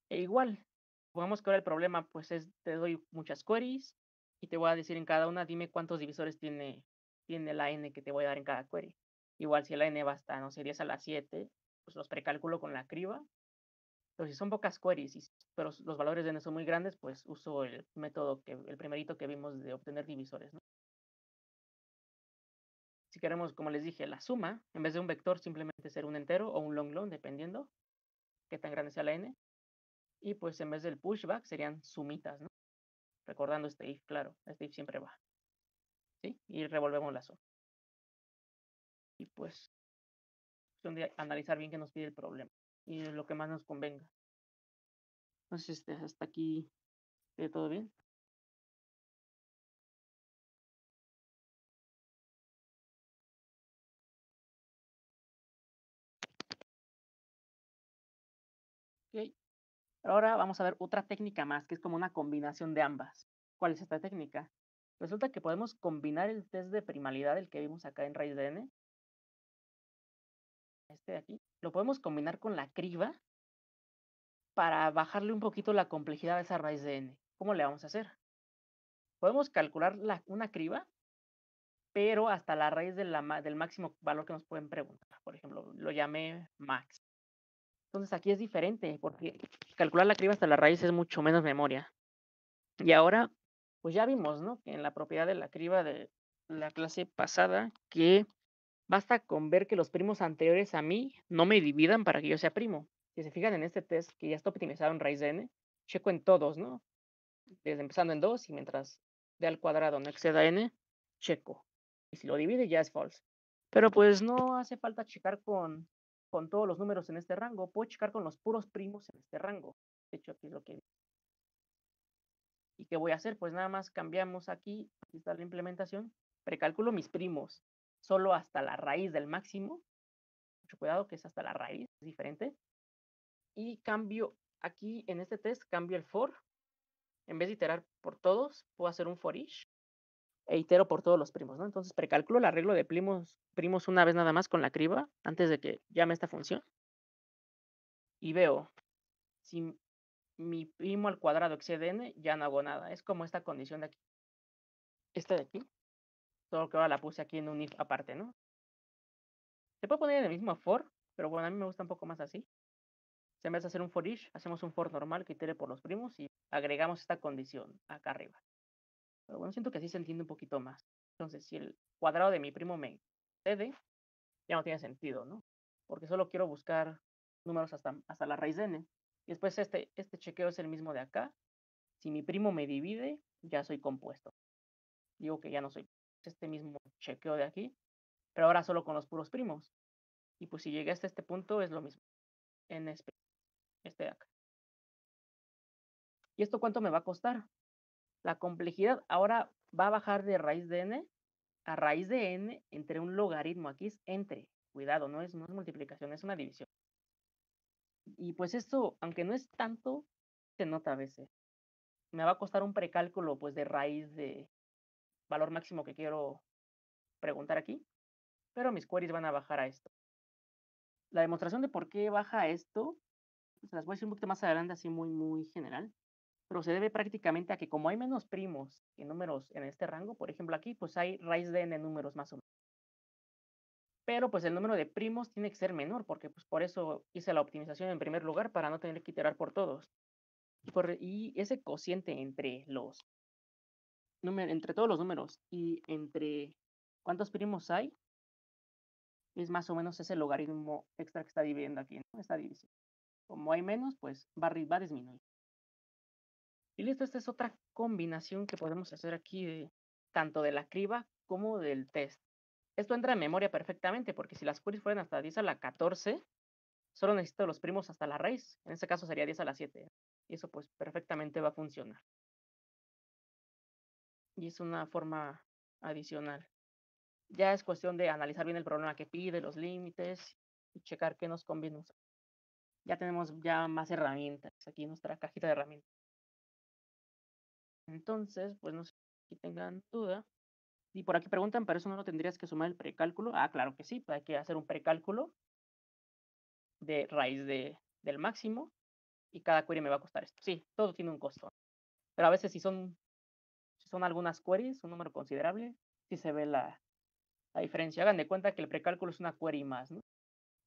E igual, supongamos que ahora el problema pues es, te doy muchas queries y te voy a decir en cada una, dime cuántos divisores tiene la n que te voy a dar en cada query. Igual si la n va hasta, no sé, 10 a la 7, pues los precalculo con la criba. Pero si son pocas queries, pero los valores de n son muy grandes, pues uso el método, el primerito que vimos de obtener divisores, ¿no? Si queremos, como les dije, la suma, en vez de un vector, simplemente ser un entero o un long, dependiendo qué tan grande sea la n. Y pues en vez del pushback serían sumitas, ¿no? Recordando este if, claro, este if siempre va. ¿Sí? Y revolvemos la suma. Y pues cuestión de analizar bien qué nos pide el problema y lo que más nos convenga. Entonces, hasta aquí, ¿todo bien? Ok. Ahora vamos a ver otra técnica más, que es como una combinación de ambas. ¿Cuál es esta técnica? Resulta que podemos combinar el test de primalidad, el que vimos acá en raíz de n, este de aquí, lo podemos combinar con la criba para bajarle un poquito la complejidad a esa raíz de n. ¿Cómo le vamos a hacer? Podemos calcular una criba, pero hasta la raíz del máximo valor que nos pueden preguntar. Por ejemplo, lo llamé max. Entonces aquí es diferente, porque calcular la criba hasta la raíz es mucho menos memoria. Y ahora, pues ya vimos, ¿no? Que en la propiedad de la criba de la clase pasada, que basta con ver que los primos anteriores a mí no me dividan para que yo sea primo. Si se fijan en este test que ya está optimizado en raíz de n, checo en todos, ¿no? Desde empezando en 2 y mientras d al cuadrado no exceda n, checo. Y si lo divide ya es false. Pero pues no hace falta checar con todos los números en este rango. Puedo checar con los puros primos en este rango. De hecho, aquí es lo que... ¿Y qué voy a hacer? Pues nada más cambiamos aquí está la implementación. Precalculo mis primos solo hasta la raíz del máximo. Mucho cuidado que es hasta la raíz, es diferente. Y cambio aquí en este test, cambio el for. En vez de iterar por todos, puedo hacer un for each e itero por todos los primos, ¿no? Entonces precalculo el arreglo de primos una vez nada más con la criba antes de que llame esta función. Y veo si mi primo al cuadrado excede n, ya no hago nada. Es como esta condición de aquí. Esta de aquí. Solo que ahora la puse aquí en un if aparte, ¿no? Se puede poner en el mismo for, pero bueno, a mí me gusta un poco más así. En vez de hacer un for each, hacemos un for normal que itere por los primos y agregamos esta condición acá arriba. Pero bueno, siento que así se entiende un poquito más. Entonces, si el cuadrado de mi primo me excede, ya no tiene sentido, ¿no? Porque solo quiero buscar números hasta la raíz de n. Y después este chequeo es el mismo de acá. Si mi primo me divide, ya soy compuesto. Digo que ya no soy este mismo chequeo de aquí, pero ahora solo con los puros primos. Y pues si llegué hasta este punto es lo mismo. En este de acá. ¿Y esto cuánto me va a costar? La complejidad ahora va a bajar de raíz de n a raíz de n entre un logaritmo. Aquí es entre. Cuidado, no es multiplicación, es una división. Y pues esto, aunque no es tanto, se nota a veces. Me va a costar un precálculo pues de raíz de valor máximo que quiero preguntar aquí, pero mis queries van a bajar a esto. La demostración de por qué baja esto, pues las voy a decir un poquito más adelante, así muy general, pero se debe prácticamente a que como hay menos primos que números en este rango, por ejemplo aquí, pues hay raíz de n números más o menos. Pero pues el número de primos tiene que ser menor, porque pues por eso hice la optimización en primer lugar, para no tener que iterar por todos. Y ese cociente entre todos los números y entre cuántos primos hay, es más o menos ese logaritmo extra que está dividiendo aquí, ¿no? Esta división. Como hay menos, pues va a disminuir. Y listo, esta es otra combinación que podemos hacer aquí tanto de la criba como del test. Esto entra en memoria perfectamente, porque si las queries fueran hasta 10 a la 14, solo necesito los primos hasta la raíz. En este caso sería 10 a la 7. Y eso pues perfectamente va a funcionar. Y es una forma adicional. Ya es cuestión de analizar bien el problema que pide, los límites y checar qué nos conviene usar. Ya tenemos ya más herramientas aquí en nuestra cajita de herramientas. Entonces, pues no sé si tengan duda. Y por aquí preguntan, ¿para eso no lo tendrías que sumar el precálculo? Ah, claro que sí, hay que hacer un precálculo de raíz del máximo y cada query me va a costar esto. Sí, todo tiene un costo. Pero a veces si son algunas queries, un número considerable, sí se ve la diferencia. Hagan de cuenta que el precálculo es una query más, ¿no?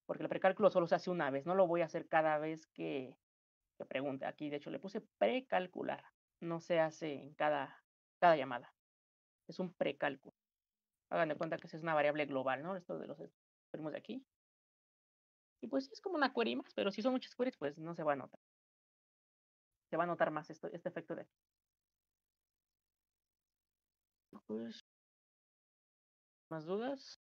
Porque el precálculo solo se hace una vez, no lo voy a hacer cada vez que pregunte. Aquí, de hecho, le puse precalcular. No se hace en cada llamada. Es un precálculo. Hagan de cuenta que esa es una variable global, ¿no? Esto de los primos de aquí. Y pues sí, es como una query más, pero si son muchas queries, pues no se va a notar. Se va a notar más este efecto de aquí. Pues, ¿más dudas?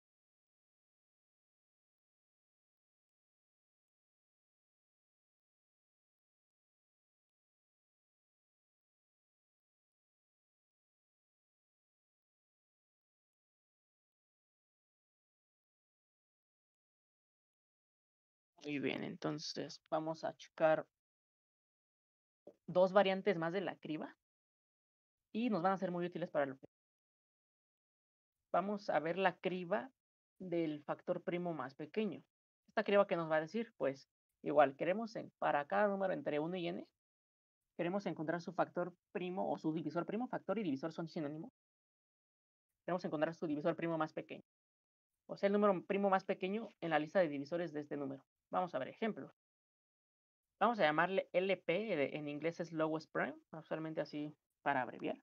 Muy bien, entonces vamos a checar dos variantes más de la criba y nos van a ser muy útiles para lo que vamos a ver la criba del factor primo más pequeño. ¿Esta criba qué nos va a decir? Pues igual, para cada número entre 1 y n, queremos encontrar su factor primo o su divisor primo. Factor y divisor son sinónimos. Queremos encontrar su divisor primo más pequeño. O sea, el número primo más pequeño en la lista de divisores de este número. Vamos a ver ejemplos. Vamos a llamarle LP, en inglés es lowest prime, usualmente así para abreviar.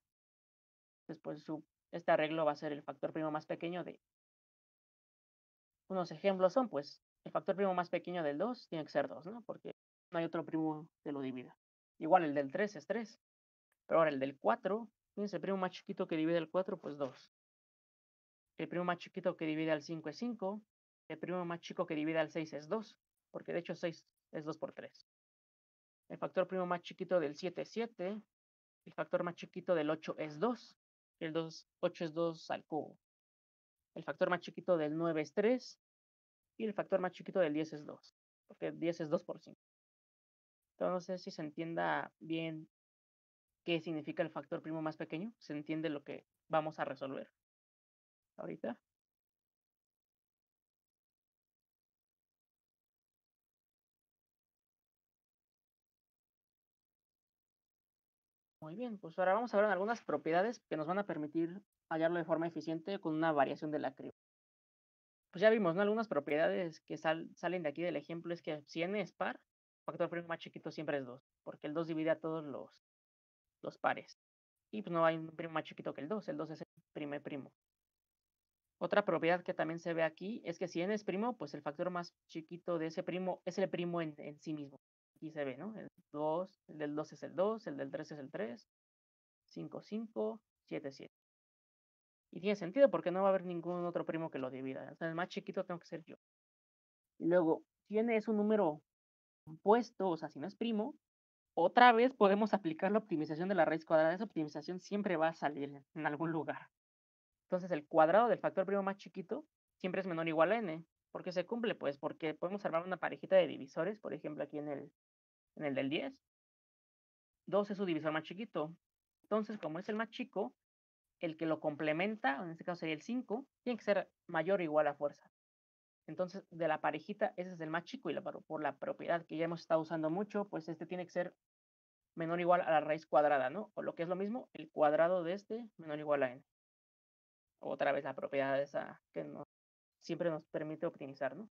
Después este arreglo va a ser el factor primo más pequeño de... Unos ejemplos son, pues, el factor primo más pequeño del 2 tiene que ser 2, ¿no? Porque no hay otro primo que lo divida. Igual el del 3 es 3. Pero ahora el del 4, fíjense, el primo más chiquito que divide el 4, pues 2. El primo más chiquito que divide al 5 es 5. El primo más chico que divide al 6 es 2. Porque de hecho 6 es 2 por 3. El factor primo más chiquito del 7 es 7. El factor más chiquito del 8 es 2. 8 es 2 al cubo. El factor más chiquito del 9 es 3. Y el factor más chiquito del 10 es 2. Porque 10 es 2 por 5. Entonces, no sé si se entienda bien qué significa el factor primo más pequeño. ¿Se entiende lo que vamos a resolver ahorita? Muy bien, pues ahora vamos a ver algunas propiedades que nos van a permitir hallarlo de forma eficiente con una variación de la criba. Pues ya vimos, ¿no? Algunas propiedades que salen de aquí del ejemplo es que si n es par, el factor primo más chiquito siempre es 2, porque el 2 divide a todos los pares. Y pues no hay un primo más chiquito que el 2 es el primer primo. Otra propiedad que también se ve aquí es que si n es primo, pues el factor más chiquito de ese primo es el primo en sí mismo. Aquí se ve, ¿no? El del 2 es el 2, el del 3 es el 3, 5, 5, 7, 7. Y tiene sentido porque no va a haber ningún otro primo que lo divida. O sea, el más chiquito tengo que ser yo. Y luego, si n es un número compuesto, o sea, si no es primo, otra vez podemos aplicar la optimización de la raíz cuadrada. Esa optimización siempre va a salir en algún lugar. Entonces, el cuadrado del factor primo más chiquito siempre es menor o igual a n. ¿Por qué se cumple? Pues porque podemos armar una parejita de divisores, por ejemplo, aquí en el del 10. 2 es su divisor más chiquito. Entonces, como es el más chico, el que lo complementa, en este caso sería el 5, tiene que ser mayor o igual a fuerza. Entonces, de la parejita, ese es el más chico y por la propiedad que ya hemos estado usando mucho, pues este tiene que ser menor o igual a la raíz cuadrada, ¿no? O lo que es lo mismo, el cuadrado de este menor o igual a n. Otra vez la propiedad esa que siempre nos permite optimizar, ¿no?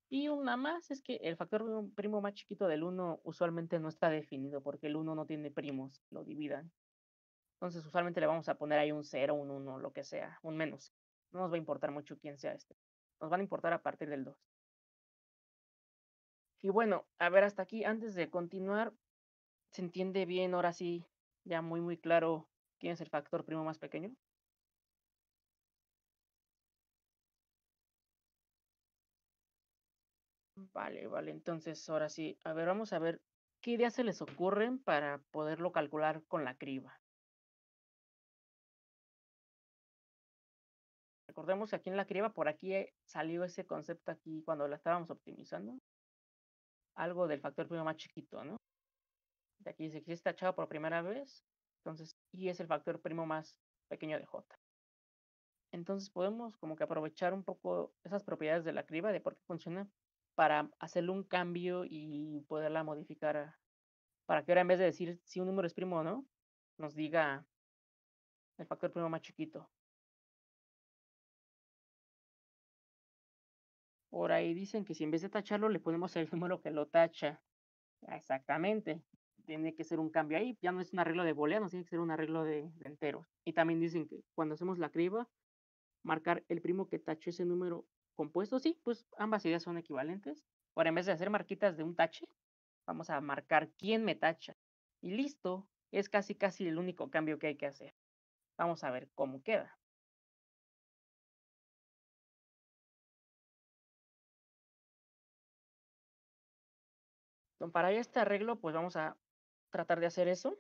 Y una más es que el factor primo más chiquito del 1 usualmente no está definido porque el 1 no tiene primos, lo dividan. Entonces usualmente le vamos a poner ahí un 0, un 1, lo que sea, un menos. No nos va a importar mucho quién sea este. Nos van a importar a partir del 2. Y bueno, a ver, hasta aquí, antes de continuar, ¿se entiende bien ahora sí, ya muy claro quién es el factor primo más pequeño? Vale, entonces ahora sí, a ver, vamos a ver qué ideas se les ocurren para poderlo calcular con la criba. Recordemos que aquí en la criba, por aquí salió ese concepto aquí cuando la estábamos optimizando. Algo del factor primo más chiquito, ¿no? De aquí dice que está tachado por primera vez, entonces y es el factor primo más pequeño de j. Entonces podemos como que aprovechar un poco esas propiedades de la criba, de por qué funciona, para hacerle un cambio y poderla modificar para que ahora en vez de decir si un número es primo o no, nos diga el factor primo más chiquito. Por ahí dicen que si en vez de tacharlo le ponemos el número que lo tacha. Exactamente. Tiene que ser un cambio ahí. Ya no es un arreglo de booleanos, tiene que ser un arreglo de enteros. Y también dicen que cuando hacemos la criba, marcar el primo que tachó ese número compuesto. Sí, pues ambas ideas son equivalentes. Ahora, en vez de hacer marquitas de un tache, vamos a marcar quién me tacha. Y listo. Es casi el único cambio que hay que hacer. Vamos a ver cómo queda. Para este arreglo, pues vamos a tratar de hacer eso.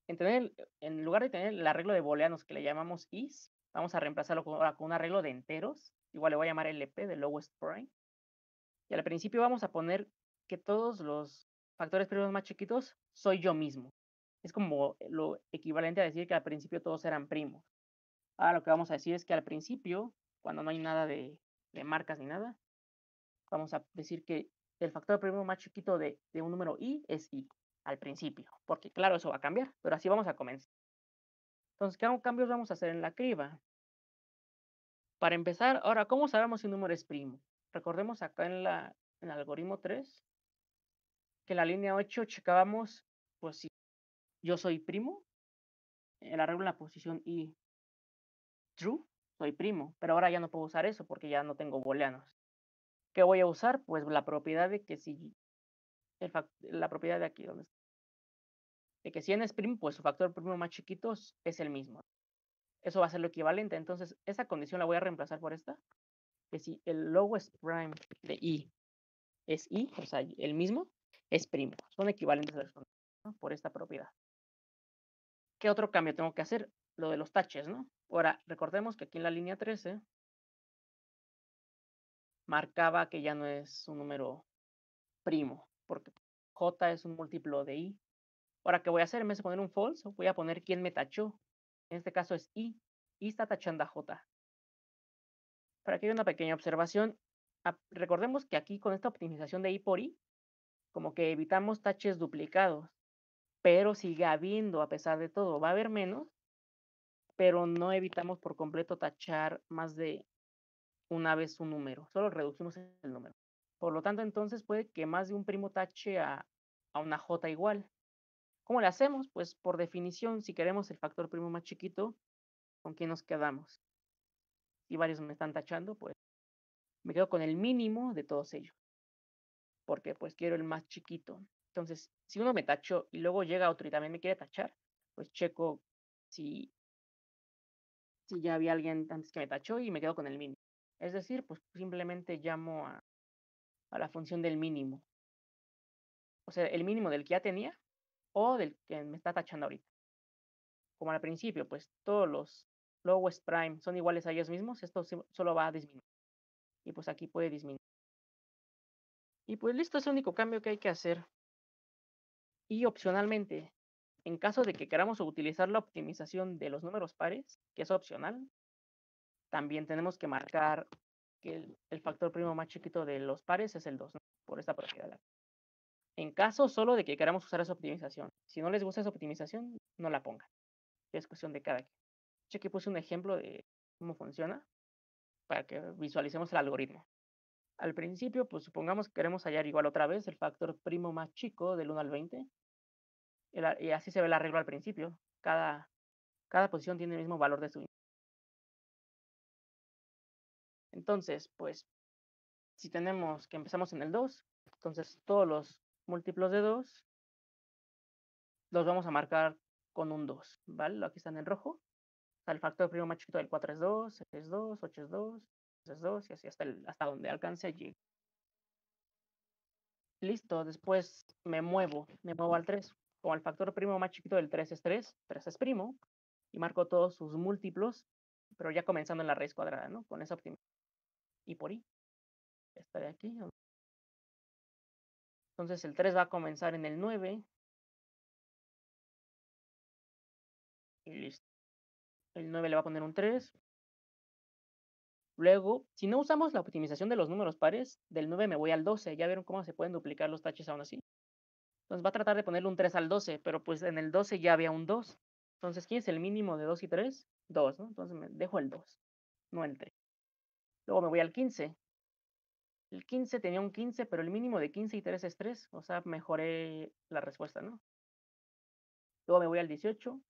En lugar de tener el arreglo de booleanos que le llamamos is, vamos a reemplazarlo ahora con un arreglo de enteros. Igual le voy a llamar LP de lowest prime. Y al principio vamos a poner que todos los factores primos más chiquitos soy yo mismo. Es como lo equivalente a decir que al principio todos eran primos. Ahora lo que vamos a decir es que al principio, cuando no hay nada de marcas ni nada, vamos a decir que el factor primo más chiquito de un número i es i al principio, porque claro, eso va a cambiar, pero así vamos a comenzar. Entonces, ¿qué cambios vamos a hacer en la criba? Para empezar, ahora, ¿cómo sabemos si un número es primo? Recordemos acá en el algoritmo 3 que en la línea 8 checábamos, pues si yo soy primo, la regla en la posición i true, soy primo, pero ahora ya no puedo usar eso porque ya no tengo booleanos. ¿Qué voy a usar? Pues la propiedad de que si la propiedad de aquí, donde está, de que si n es primo, pues su factor primo más chiquito es el mismo. Eso va a ser lo equivalente. Entonces, esa condición la voy a reemplazar por esta, que si el lowest prime de i es i, o sea, el mismo, es primo. Son equivalentes a las condiciones, ¿no? Por esta propiedad. ¿Qué otro cambio tengo que hacer? Lo de los taches, ¿no? Ahora, recordemos que aquí en la línea 13 marcaba que ya no es un número primo, porque j es un múltiplo de i. Ahora, ¿qué voy a hacer? En vez de poner un false, voy a poner quién me tachó. En este caso es i. I está tachando a j. Pero aquí hay una pequeña observación. Recordemos que aquí con esta optimización de i por i, como que evitamos taches duplicados, pero sigue habiendo a pesar de todo. Va a haber menos, pero no evitamos por completo tachar más de una vez un número. Solo reducimos el número. Por lo tanto, entonces puede que más de un primo tache a una j igual. ¿Cómo le hacemos? Pues por definición, si queremos el factor primo más chiquito, ¿con quién nos quedamos? Si varios me están tachando, pues me quedo con el mínimo de todos ellos, porque pues quiero el más chiquito. Entonces, si uno me tachó y luego llega otro y también me quiere tachar, pues checo si ya había alguien antes que me tachó y me quedo con el mínimo. Es decir, pues simplemente llamo a la función del mínimo. O sea, el mínimo del que ya tenía o del que me está tachando ahorita. Como al principio, pues todos los lowest prime son iguales a ellos mismos, esto solo va a disminuir. Y pues aquí puede disminuir. Y pues listo, es el único cambio que hay que hacer. Y opcionalmente, en caso de que queramos utilizar la optimización de los números pares, que es opcional, también tenemos que marcar que el factor primo más chiquito de los pares es el 2, ¿no? Por esta propiedad. En caso solo de que queramos usar esa optimización. Si no les gusta esa optimización, no la pongan. Es cuestión de cada quien. Aquí puse un ejemplo de cómo funciona para que visualicemos el algoritmo. Al principio, pues supongamos que queremos hallar igual otra vez el factor primo más chico del 1 al 20. Y así se ve el arreglo al principio. Cada posición tiene el mismo valor de su índice. Entonces, pues, si tenemos que empezamos en el 2, entonces todos los múltiplos de 2 los vamos a marcar con un 2, ¿vale? Aquí están en rojo. O sea, el factor primo más chiquito del 4 es 2, 7 es 2, 8 es 2, 10 es 2, y así hasta donde alcance allí. Listo, después me muevo al 3. Como el factor primo más chiquito del 3 es 3, 3 es primo, y marco todos sus múltiplos, pero ya comenzando en la raíz cuadrada, ¿no? Con esa optimización. Y por i, esta de aquí. Entonces el 3 va a comenzar en el 9. Y listo. El 9 le va a poner un 3. Luego, si no usamos la optimización de los números pares, del 9 me voy al 12. Ya vieron cómo se pueden duplicar los taches aún así. Entonces va a tratar de ponerle un 3 al 12, pero pues en el 12 ya había un 2. Entonces, ¿quién es el mínimo de 2 y 3? 2, ¿no? Entonces me dejo el 2, no el 3. Luego me voy al 15. El 15 tenía un 15, pero el mínimo de 15 y 3 es 3. O sea, mejoré la respuesta, ¿no? Luego me voy al 18.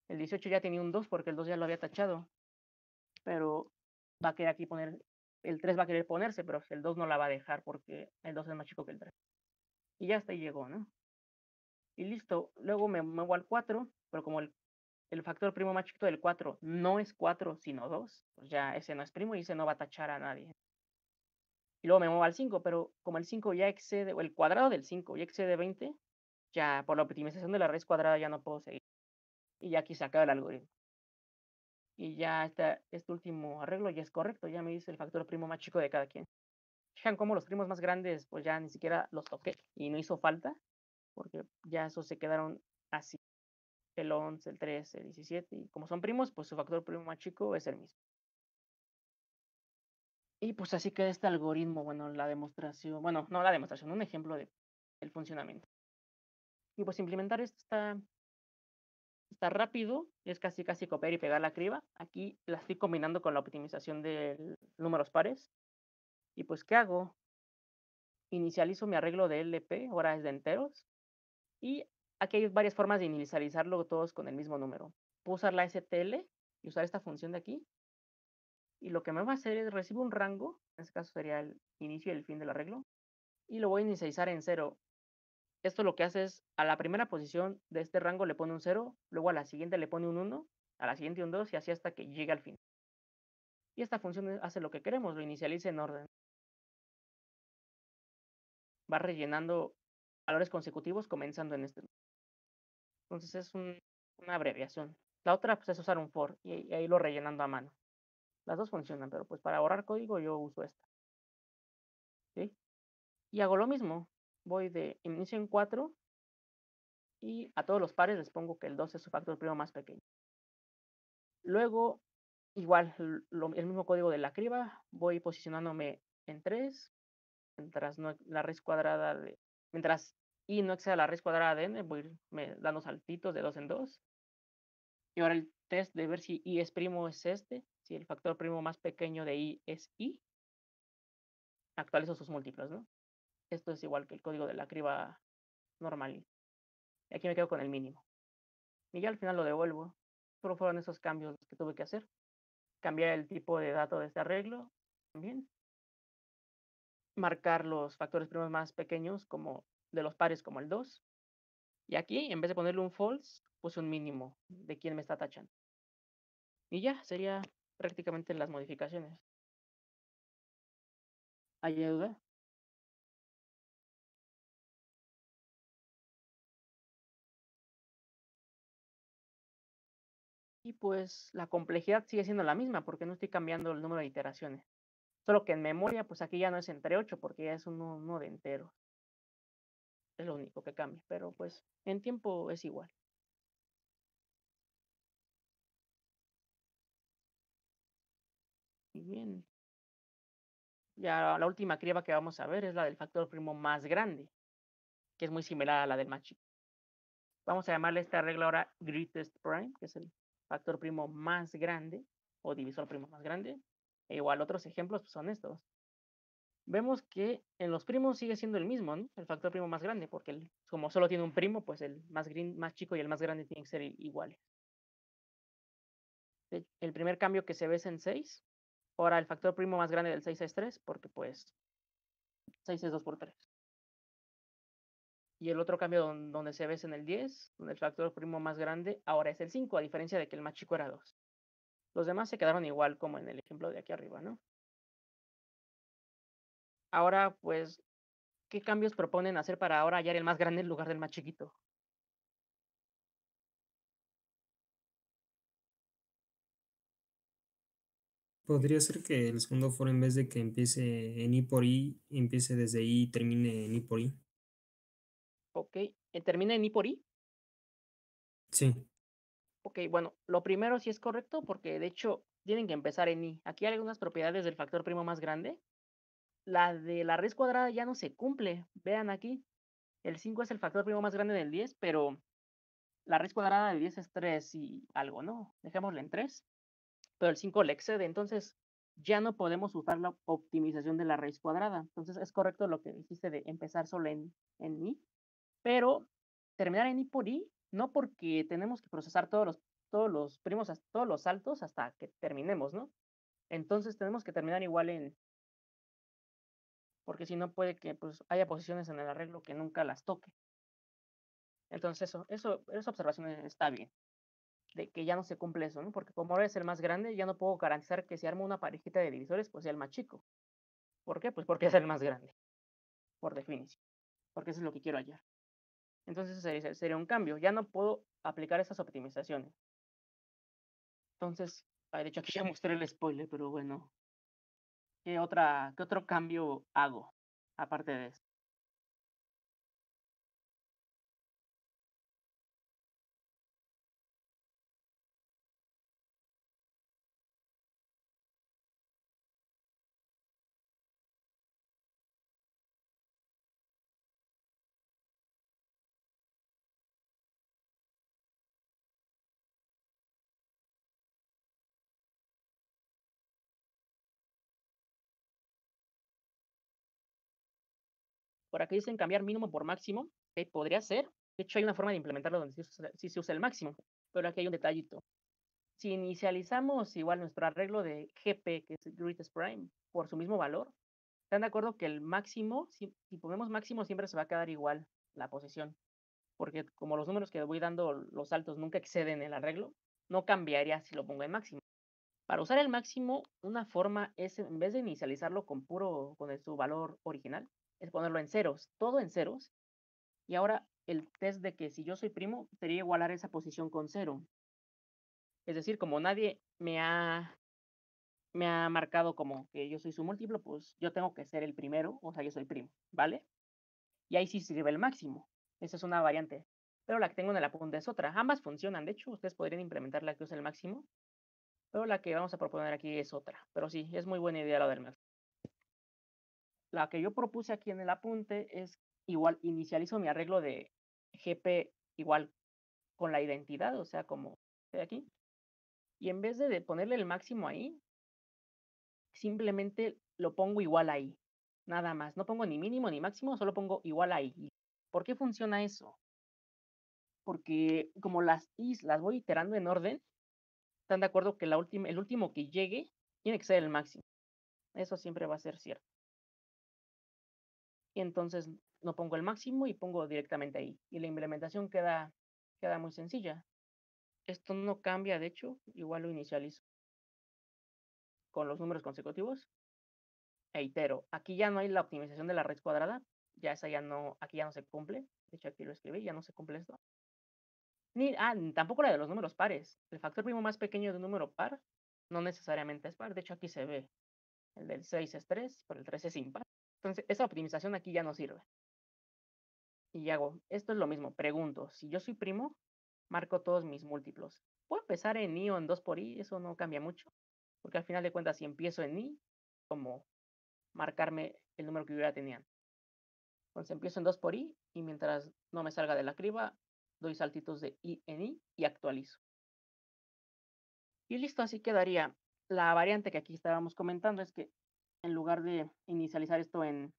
El 18 ya tenía un 2 porque el 2 ya lo había tachado. Pero va a querer aquí poner, el 3 va a querer ponerse, pero el 2 no la va a dejar porque el 2 es más chico que el 3. Y ya hasta ahí llegó, ¿no? Y listo. Luego me muevo al 4, pero como el factor primo más chiquito del 4 no es 4, sino 2, pues ya ese no es primo y ese no va a tachar a nadie. Y luego me muevo al 5, pero como el 5 ya excede, o el cuadrado del 5 ya excede 20, ya por la optimización de la raíz cuadrada ya no puedo seguir. Y ya aquí se acaba el algoritmo. Y ya este último arreglo ya es correcto, ya me dice el factor primo más chico de cada quien. Fijan cómo los primos más grandes, pues ya ni siquiera los toqué y no hizo falta, porque ya esos se quedaron así. El 11, el 13, el 17, y como son primos, pues su factor primo más chico es el mismo. Y pues así queda este algoritmo, bueno, la demostración, bueno, no la demostración, un ejemplo de el funcionamiento. Y pues implementar esto está rápido, es casi copiar y pegar la criba. Aquí la estoy combinando con la optimización de números pares. Y pues, ¿qué hago? Inicializo mi arreglo de LP, ahora es de enteros. Y aquí hay varias formas de inicializarlo todos con el mismo número. Puedo usar la STL y usar esta función de aquí. Y lo que me va a hacer es recibo un rango, en este caso sería el inicio y el fin del arreglo, y lo voy a inicializar en 0. Esto lo que hace es, a la primera posición de este rango le pone un 0, luego a la siguiente le pone un 1, a la siguiente un 2 y así hasta que llegue al fin. Y esta función hace lo que queremos, lo inicializa en orden. Va rellenando valores consecutivos comenzando en este. Entonces es una abreviación. La otra pues, es usar un for y ahí lo rellenando a mano. Las dos funcionan, pero pues para ahorrar código yo uso esta. ¿Sí? Y hago lo mismo. Voy de inicio en 4 y a todos los pares les pongo que el 2 es su factor primo más pequeño. Luego, igual, el mismo código de la criba, voy posicionándome en 3, mientras no, la raíz cuadrada de, mientras i no exceda la raíz cuadrada de n, voy a irme dando saltitos de 2 en 2. Y ahora el test de ver si i es primo es este, si el factor primo más pequeño de i es i, actualizo sus múltiplos, ¿no? Esto es igual que el código de la criba normal. Y aquí me quedo con el mínimo. Y ya al final lo devuelvo. Solo fueron esos cambios que tuve que hacer. Cambiar el tipo de dato de este arreglo también. Marcar los factores primos más pequeños como de los pares como el 2. Y aquí, en vez de ponerle un false, puse un mínimo de quién me está tachando. Y ya, sería prácticamente las modificaciones. ¿Hay duda? Y pues la complejidad sigue siendo la misma porque no estoy cambiando el número de iteraciones. Solo que en memoria, pues aquí ya no es entre 8 porque ya es uno de enteros. Es lo único que cambia, pero pues en tiempo es igual. Y bien. Ya la última criba que vamos a ver es la del factor primo más grande, que es muy similar a la del más chico. Vamos a llamarle esta regla ahora greatest prime, que es el factor primo más grande o divisor primo más grande. E igual otros ejemplos pues, son estos. Vemos que en los primos sigue siendo el mismo, ¿no? El factor primo más grande, porque como solo tiene un primo, pues el más chico y el más grande tienen que ser iguales. El primer cambio que se ve es en 6. Ahora el factor primo más grande del 6 es 3, porque pues 6 es 2 por 3. Y el otro cambio donde se ve es en el 10, donde el factor primo más grande ahora es el 5, a diferencia de que el más chico era 2. Los demás se quedaron igual como en el ejemplo de aquí arriba, ¿no? Ahora, pues, ¿qué cambios proponen hacer para ahora hallar el más grande en lugar del más chiquito? Podría ser que el segundo for en vez de que empiece en i por i, empiece desde i y termine en i por i. Ok, termina en i por i. Sí, Ok, bueno, lo primero sí es correcto porque de hecho tienen que empezar en i. Aquí hay algunas propiedades del factor primo más grande. La de la raíz cuadrada ya no se cumple. Vean aquí, el 5 es el factor primo más grande del 10, pero la raíz cuadrada del 10 es 3 y algo, ¿no? Dejémosle en 3, pero el 5 le excede, entonces ya no podemos usar la optimización de la raíz cuadrada. Entonces es correcto lo que dijiste de empezar solo en i, pero terminar en i por i, no porque tenemos que procesar todos los primos, todos los saltos hasta que terminemos, ¿no? Entonces tenemos que terminar igual porque si no puede que pues, haya posiciones en el arreglo que nunca las toque. Entonces esa observación está bien, de que ya no se cumple eso, ¿no? Porque como ahora es el más grande, ya no puedo garantizar que si armo una parejita de divisores, pues sea el más chico. ¿Por qué? Pues porque es el más grande, por definición, porque eso es lo que quiero hallar. Entonces sería un cambio, ya no puedo aplicar esas optimizaciones. Entonces, de hecho aquí ya mostré el spoiler, pero bueno. qué otro cambio hago aparte de esto? Por aquí dicen cambiar mínimo por máximo, podría ser. De hecho, hay una forma de implementarlo donde sí se usa el máximo, pero aquí hay un detallito. Si inicializamos igual nuestro arreglo de GP, que es Greatest Prime, por su mismo valor, ¿están de acuerdo que el máximo, si ponemos máximo, siempre se va a quedar igual la posición? Porque como los números que voy dando, los saltos nunca exceden el arreglo, no cambiaría si lo pongo en máximo. Para usar el máximo, una forma es, en vez de inicializarlo con su valor original, es ponerlo en ceros, todo en ceros. Y ahora el test de que si yo soy primo, sería igualar esa posición con cero. Es decir, como nadie me ha marcado como que yo soy su múltiplo, pues yo tengo que ser el primero, o sea, yo soy primo, ¿vale? Y ahí sí sirve el máximo. Esa es una variante. Pero la que tengo en el apunte es otra. Ambas funcionan. De hecho, ustedes podrían implementar la que usa el máximo, pero la que vamos a proponer aquí es otra. Pero sí, es muy buena idea la del máximo. La que yo propuse aquí en el apunte es igual, inicializo mi arreglo de GP igual con la identidad, o sea, como de aquí. Y en vez de ponerle el máximo ahí, simplemente lo pongo igual ahí. Nada más. No pongo ni mínimo ni máximo, solo pongo igual ahí. ¿Por qué funciona eso? Porque como las is las voy iterando en orden, están de acuerdo que el último que llegue tiene que ser el máximo. Eso siempre va a ser cierto. Y entonces no pongo el máximo y pongo directamente ahí. Y la implementación queda muy sencilla. Esto no cambia, de hecho, igual lo inicializo con los números consecutivos e itero. Aquí ya no hay la optimización de la raíz cuadrada, ya esa ya no, aquí ya no se cumple. De hecho, aquí lo escribí, ya no se cumple esto. Ni tampoco la de los números pares. El factor primo más pequeño de un número par no necesariamente es par. De hecho, aquí se ve. El del 6 es 3, pero el 3 es impar. Entonces, esa optimización aquí ya no sirve. Y hago, esto es lo mismo. Pregunto, si yo soy primo, marco todos mis múltiplos. ¿Puedo empezar en i o en 2 por i? Eso no cambia mucho. Porque al final de cuentas, si empiezo en i, como marcarme el número que yo ya tenía. Entonces empiezo en 2 por i y mientras no me salga de la criba, doy saltitos de i en i y actualizo. Y listo, así quedaría. La variante que aquí estábamos comentando es que en lugar de inicializar esto en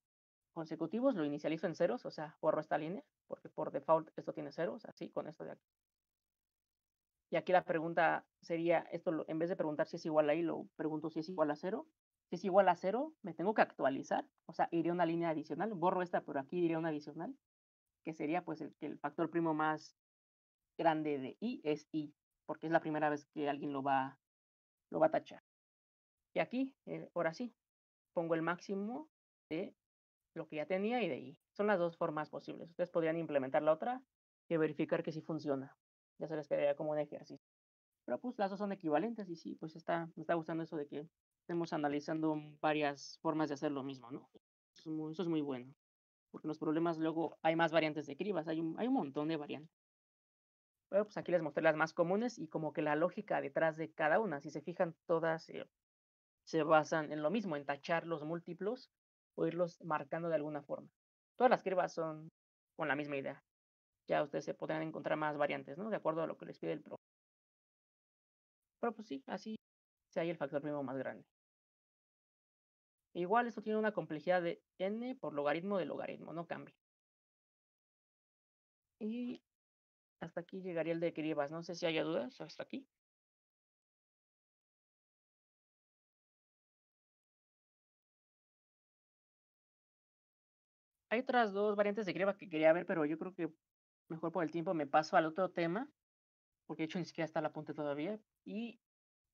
consecutivos, lo inicializo en ceros, o sea, borro esta línea, porque por default esto tiene ceros, así con esto de aquí. Y aquí la pregunta sería, en vez de preguntar si es igual a i, lo pregunto si es igual a 0. Si es igual a 0, me tengo que actualizar, o sea, iré una línea adicional, borro esta, pero aquí iré una adicional, que sería pues que el factor primo más grande de i es i, porque es la primera vez que alguien lo va a tachar. Y aquí, ahora sí, pongo el máximo de lo que ya tenía y de ahí. Son las dos formas posibles. Ustedes podrían implementar la otra y verificar que sí funciona. Ya se les quedaría como un ejercicio. Pero pues las dos son equivalentes y sí, pues me está gustando eso de que estemos analizando varias formas de hacer lo mismo, ¿no? Eso es muy bueno. Porque en los problemas luego hay más variantes de cribas, hay un montón de variantes. Pero pues aquí les mostré las más comunes y como que la lógica detrás de cada una. Si se fijan, todas se basan en lo mismo, en tachar los múltiplos o irlos marcando de alguna forma. Todas las cribas son con la misma idea. Ya ustedes se podrán encontrar más variantes, ¿no? De acuerdo a lo que les pide el pro. Pero pues sí, así se hay el factor primo más grande. Igual esto tiene una complejidad de n por logaritmo de logaritmo, no cambia. Y hasta aquí llegaría el de cribas. No sé si haya dudas hasta aquí. Hay otras dos variantes de criba que quería ver, pero yo creo que mejor por el tiempo me paso al otro tema, porque de hecho ni siquiera está el apunte todavía. Y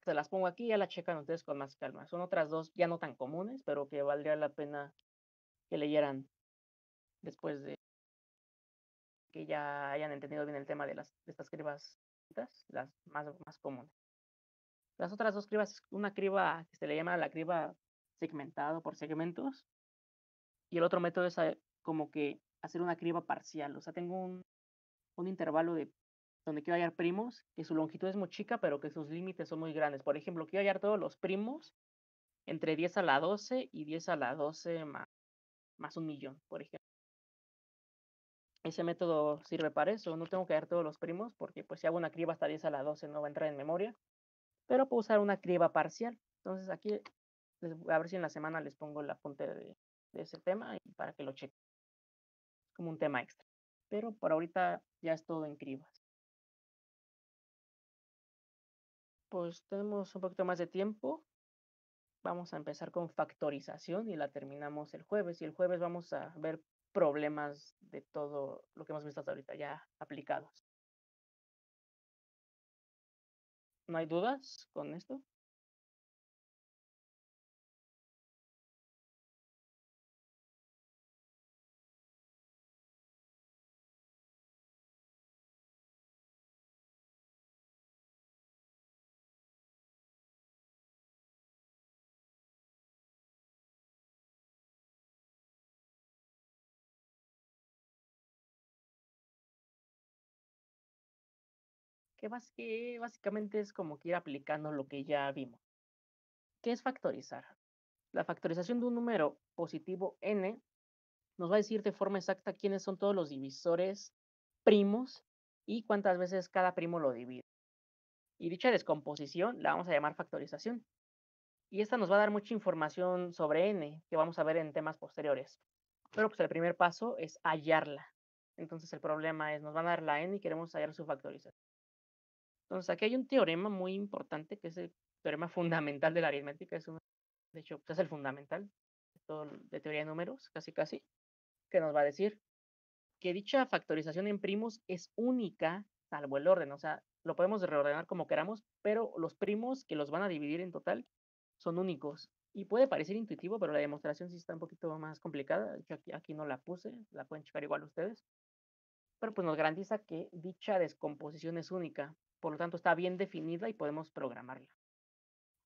se las pongo aquí y ya la checan ustedes con más calma. Son otras dos ya no tan comunes, pero que valdría la pena que leyeran después de que ya hayan entendido bien el tema de estas cribas, las más comunes. Las otras dos cribas, una criba que se le llama la criba segmentado por segmentos. Y el otro método es como que hacer una criba parcial. O sea, tengo un intervalo de donde quiero hallar primos, que su longitud es muy chica, pero que sus límites son muy grandes. Por ejemplo, quiero hallar todos los primos entre 10 a la 12 y 10 a la 12 más 1.000.000, por ejemplo. Ese método sirve para eso. No tengo que hallar todos los primos, porque pues si hago una criba hasta 10 a la 12 no va a entrar en memoria. Pero puedo usar una criba parcial. Entonces aquí, a ver si en la semana les pongo el apunte de ese tema y para que lo chequen. Como un tema extra. Pero por ahorita ya es todo en cribas. Pues tenemos un poquito más de tiempo. Vamos a empezar con factorización y la terminamos el jueves. Y el jueves vamos a ver problemas de todo lo que hemos visto hasta ahorita ya aplicados. ¿No hay dudas con esto? Que básicamente es como que ir aplicando lo que ya vimos. ¿Qué es factorizar? La factorización de un número positivo n nos va a decir de forma exacta quiénes son todos los divisores primos y cuántas veces cada primo lo divide. Y dicha descomposición la vamos a llamar factorización. Y esta nos va a dar mucha información sobre n, que vamos a ver en temas posteriores. Pero pues el primer paso es hallarla. Entonces el problema es, nos van a dar la n y queremos hallar su factorización. Entonces aquí hay un teorema muy importante, que es el teorema fundamental de la aritmética. De hecho, pues, es el fundamental de teoría de números, casi casi, que nos va a decir que dicha factorización en primos es única, salvo el orden. O sea, lo podemos reordenar como queramos, pero los primos que los van a dividir en total son únicos. Y puede parecer intuitivo, pero la demostración sí está un poquito más complicada. Yo aquí no la puse, la pueden checar igual ustedes. Pero pues nos garantiza que dicha descomposición es única. Por lo tanto, está bien definida y podemos programarla.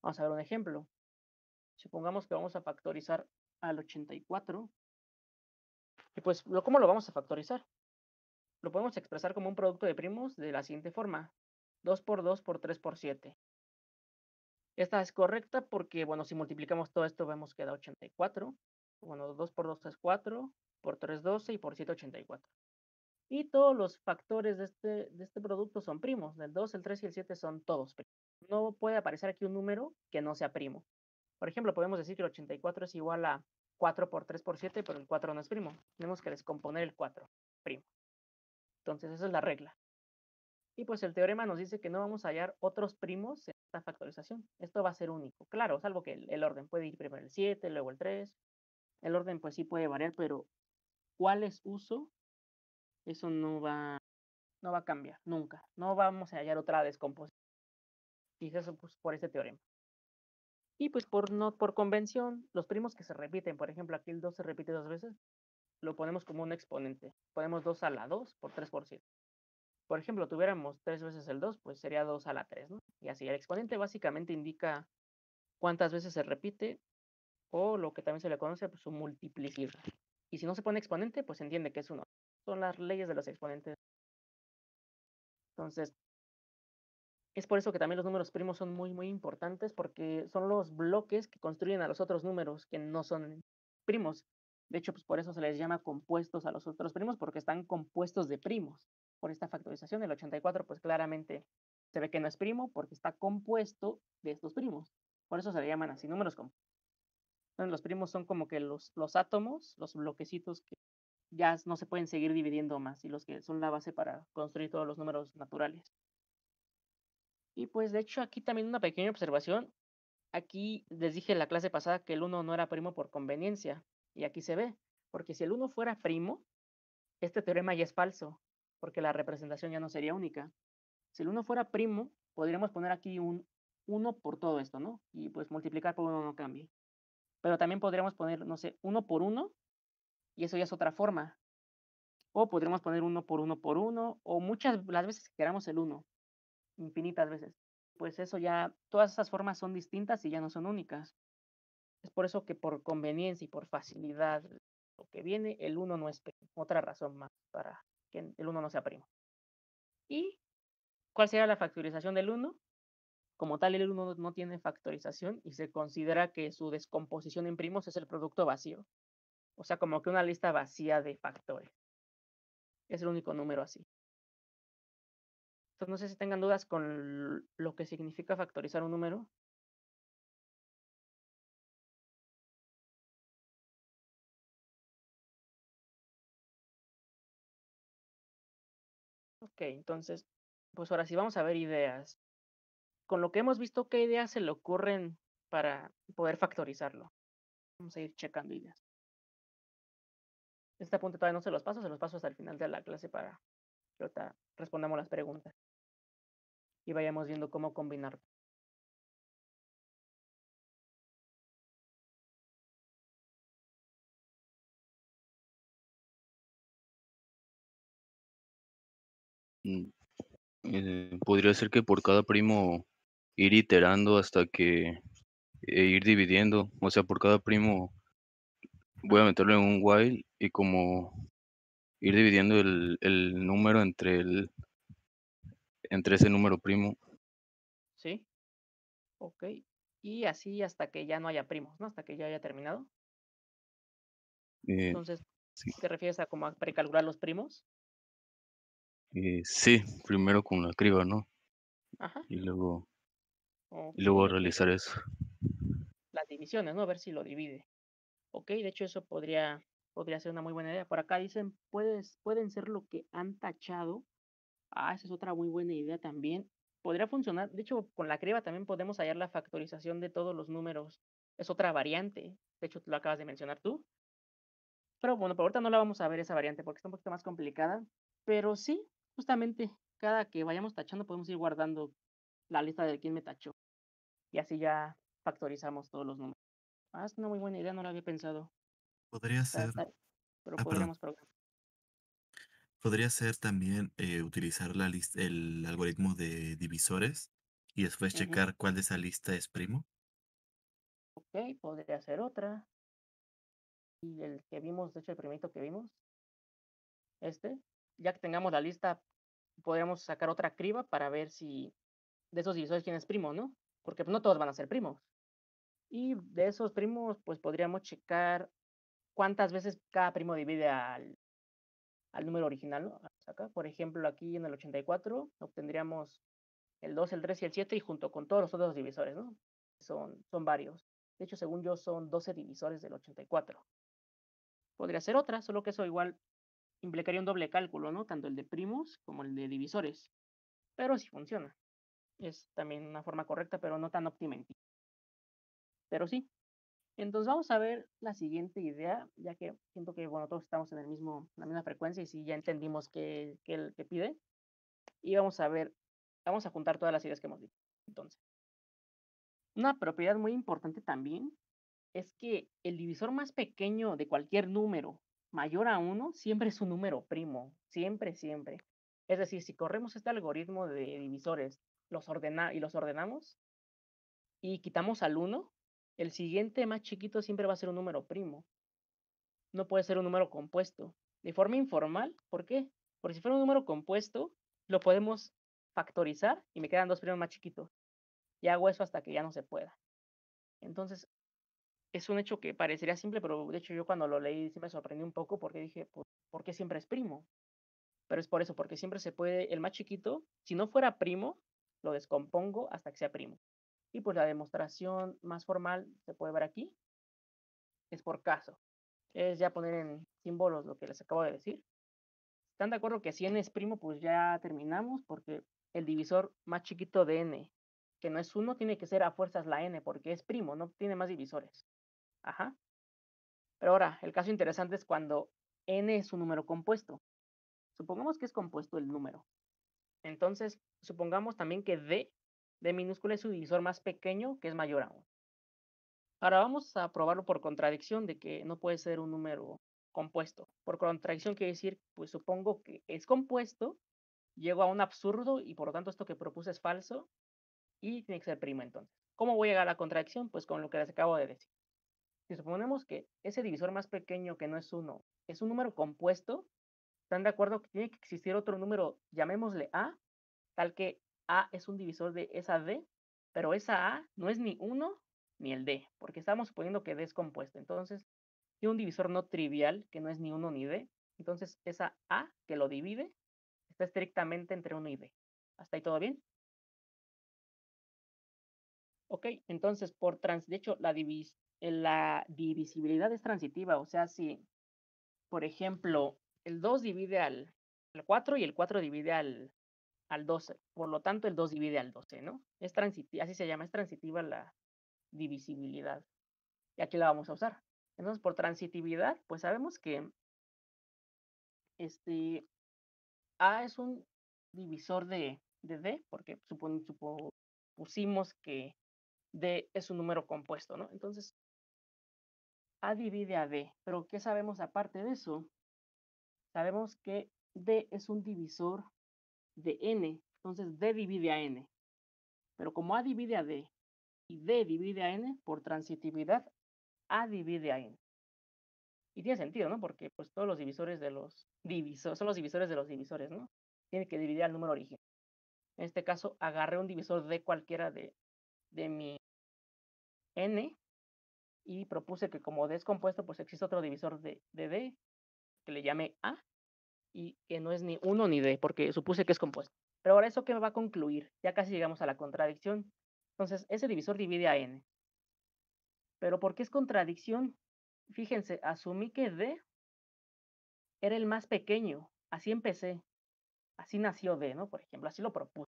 Vamos a ver un ejemplo. Supongamos que vamos a factorizar al 84. Y pues, ¿cómo lo vamos a factorizar? Lo podemos expresar como un producto de primos de la siguiente forma. 2 por 2 por 3 por 7. Esta es correcta porque, bueno, si multiplicamos todo esto vemos que da 84. Bueno, 2 por 2 es 4, por 3 12 y por 7 84. Y todos los factores de este producto son primos. Del 2, el 3 y el 7 son todos primos. No puede aparecer aquí un número que no sea primo. Por ejemplo, podemos decir que el 84 es igual a 4 por 3 por 7, pero el 4 no es primo. Tenemos que descomponer el 4 primo. Entonces, esa es la regla. Y pues el teorema nos dice que no vamos a hallar otros primos en esta factorización. Esto va a ser único. Claro, salvo que el orden puede ir primero el 7, luego el 3. El orden pues sí puede variar, pero ¿cuál es uso? Eso no va a cambiar, nunca. No vamos a hallar otra descomposición. Y eso pues por este teorema. Y pues por convención, los primos que se repiten, por ejemplo, aquí el 2 se repite 2 veces, lo ponemos como un exponente. Ponemos 2 a la 2 por 3 por 7. Por ejemplo, tuviéramos 3 veces el 2, pues sería 2 a la 3, ¿no? Y así, el exponente básicamente indica cuántas veces se repite, o lo que también se le conoce, pues su multiplicidad. Y si no se pone exponente, pues se entiende que es 1. Son las leyes de los exponentes. Entonces, es por eso que también los números primos son muy, muy importantes, porque son los bloques que construyen a los otros números que no son primos. De hecho, pues por eso se les llama compuestos a los otros primos, porque están compuestos de primos. Por esta factorización, el 84, pues claramente se ve que no es primo, porque está compuesto de estos primos. Por eso se le llaman así, números compuestos. Entonces, los primos son como que los átomos, los bloquecitos que ya no se pueden seguir dividiendo más, y los que son la base para construir todos los números naturales. Y pues de hecho aquí también una pequeña observación. Aquí les dije en la clase pasada que el 1 no era primo por conveniencia. Y aquí se ve. Porque si el 1 fuera primo, este teorema ya es falso. Porque la representación ya no sería única. Si el 1 fuera primo, podríamos poner aquí un 1 por todo esto, ¿no? Y pues multiplicar por 1 no cambia. Pero también podríamos poner, no sé, 1 por 1. Y eso ya es otra forma. O podríamos poner 1 por 1 por 1. O las veces que queramos el 1. Infinitas veces. Pues eso ya, todas esas formas son distintas y ya no son únicas. Es por eso que por conveniencia y por facilidad lo que viene, el 1 no es primo. Otra razón más para que el 1 no sea primo. ¿Y cuál sería la factorización del 1? Como tal, el 1 no tiene factorización y se considera que su descomposición en primos es el producto vacío. O sea, como que una lista vacía de factores. Es el único número así. Entonces, no sé si tengan dudas con lo que significa factorizar un número. Ok, entonces, pues ahora sí vamos a ver ideas. Con lo que hemos visto, ¿qué ideas se le ocurren para poder factorizarlo? Vamos a ir checando ideas. Este apunte todavía no se los paso hasta el final de la clase para que ahorita respondamos las preguntas y vayamos viendo cómo combinar. Podría ser que por cada primo ir iterando hasta que ir dividiendo. O sea, por cada primo voy a meterlo en un while y como ir dividiendo el número entre ese número primo. ¿Sí? Ok. Y así hasta que ya no haya primos, ¿no? Hasta que ya haya terminado. Eh, Entonces, sí, ¿te refieres a como a precalcular los primos? sí, primero con la criba, ¿no? Ajá. Y luego, Ok, ok. realizar eso. Las divisiones, ¿no? A ver si lo divide. Ok, de hecho eso podría ser una muy buena idea. Por acá dicen, pueden ser lo que han tachado. Ah, esa es otra muy buena idea también. Podría funcionar. De hecho, con la criba también podemos hallar la factorización de todos los números. Es otra variante. De hecho, lo acabas de mencionar tú. Pero bueno, por ahorita no la vamos a ver esa variante porque está un poquito más complicada. Pero sí, justamente, cada que vayamos tachando podemos ir guardando la lista de quién me tachó. Y así ya factorizamos todos los números. Ah, es una muy buena idea, no lo había pensado. Podría ser, Pero perdón, podríamos programar. podría ser también utilizar el algoritmo de divisores y después Ujú. checar cuál de esa lista es primo. Ok, podría ser otra. Y el que vimos, de hecho, el primerito que vimos, ya que tengamos la lista, podríamos sacar otra criba para ver si de esos divisores quién es primo, ¿no? Porque pues, no todos van a ser primos. Y de esos primos, pues podríamos checar cuántas veces cada primo divide al número original, ¿no? Acá, por ejemplo, aquí en el 84 obtendríamos el 2, el 3 y el 7 y junto con todos los otros divisores, ¿no? Son varios. De hecho, según yo, son 12 divisores del 84. Podría ser otra, solo que eso igual implicaría un doble cálculo, ¿no? Tanto el de primos como el de divisores. Pero sí funciona. Es también una forma correcta, pero no tan óptima en ti. Pero sí. Entonces vamos a ver la siguiente idea, ya que siento que, bueno, todos estamos en la misma frecuencia y sí ya entendimos qué pide. Y vamos a juntar todas las ideas que hemos dicho. Entonces, una propiedad muy importante también es que el divisor más pequeño de cualquier número mayor a 1 siempre es un número primo. Siempre, siempre. Es decir, si corremos este algoritmo de divisores y los ordenamos y quitamos al 1, el siguiente más chiquito siempre va a ser un número primo. No puede ser un número compuesto. De forma informal, ¿por qué? Porque si fuera un número compuesto, lo podemos factorizar y me quedan dos primos más chiquitos. Y hago eso hasta que ya no se pueda. Entonces, es un hecho que parecería simple, pero de hecho yo cuando lo leí sí me sorprendí un poco porque dije, pues, ¿por qué siempre es primo? Pero es por eso, porque siempre se puede, el más chiquito, si no fuera primo, lo descompongo hasta que sea primo. Y pues la demostración más formal se puede ver aquí, es por caso. Es ya poner en símbolos lo que les acabo de decir. ¿Están de acuerdo que si n es primo, pues ya terminamos? Porque el divisor más chiquito de n, que no es 1, tiene que ser a fuerzas la n, porque es primo, no tiene más divisores. Ajá. Pero ahora, el caso interesante es cuando n es un número compuesto. Supongamos que es compuesto el número. Entonces, supongamos también que d minúscula es su divisor más pequeño, que es mayor a 1. Ahora vamos a probarlo por contradicción de que no puede ser un número compuesto. Por contradicción quiere decir, pues supongo que es compuesto, llego a un absurdo y por lo tanto esto que propuse es falso y tiene que ser primo entonces. ¿Cómo voy a llegar a la contradicción? Pues con lo que les acabo de decir. Si suponemos que ese divisor más pequeño que no es 1 es un número compuesto, ¿están de acuerdo que tiene que existir otro número, llamémosle A, tal que A es un divisor de esa D, pero esa A no es ni 1 ni el D, porque estamos suponiendo que D es compuesto. Entonces, tiene un divisor no trivial que no es ni 1 ni D. Entonces, esa A que lo divide está estrictamente entre 1 y D. ¿Hasta ahí todo bien? Ok, entonces, de hecho, la divisibilidad es transitiva. O sea, si, por ejemplo, el 2 divide al 4 y el 4 divide al 12. Por lo tanto, el 2 divide al 12, ¿no? Es transitiva, así se llama, es transitiva la divisibilidad. Y aquí la vamos a usar. Entonces, por transitividad, pues sabemos que A es un divisor de D, porque supusimos que D es un número compuesto, ¿no? Entonces, A divide a D. Pero, ¿qué sabemos aparte de eso? Sabemos que D es un divisor de N. Entonces, D divide a N. Pero como A divide a D y D divide a N, por transitividad, A divide a N. Y tiene sentido, ¿no? Porque pues todos los divisores de los divisores son los divisores de los divisores, ¿no? Tiene que dividir al número original. En este caso, agarré un divisor de cualquiera de mi N y propuse que como D es compuesto, pues existe otro divisor de D que le llame A y que no es ni 1 ni D, porque supuse que es compuesto. Pero ahora, ¿eso qué me va a concluir? Ya casi llegamos a la contradicción. Entonces, ese divisor divide a N. Pero ¿por qué es contradicción? Fíjense, asumí que D era el más pequeño. Así empecé. Así nació D, ¿no? Por ejemplo, así lo propuse.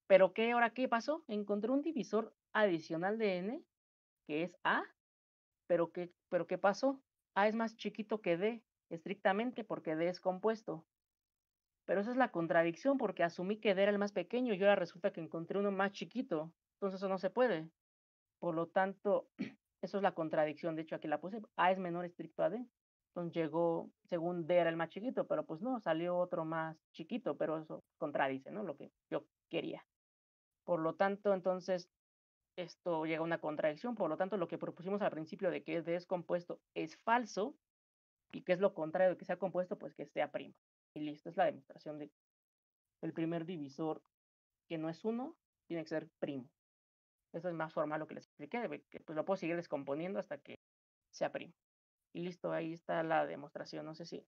Pero ¿ahora qué pasó? Encontré un divisor adicional de N, que es A, pero ¿qué pasó? A es más chiquito que D, estrictamente porque D es compuesto. Pero esa es la contradicción, porque asumí que D era el más pequeño y ahora resulta que encontré uno más chiquito. Entonces eso no se puede. Por lo tanto, eso es la contradicción. De hecho, aquí la puse. A es menor estricto a D. Entonces llegó, según D era el más chiquito, pero pues no, salió otro más chiquito, pero eso contradice, ¿no? Lo que yo quería. Por lo tanto, entonces, esto llega a una contradicción. Por lo tanto, lo que propusimos al principio de que D es compuesto es falso. ¿Y qué es lo contrario de que sea compuesto? Pues que sea primo. Y listo, es la demostración de el primer divisor que no es 1 tiene que ser primo. Eso es más formal lo que les expliqué, que pues lo puedo seguir descomponiendo hasta que sea primo. Y listo, ahí está la demostración. No sé si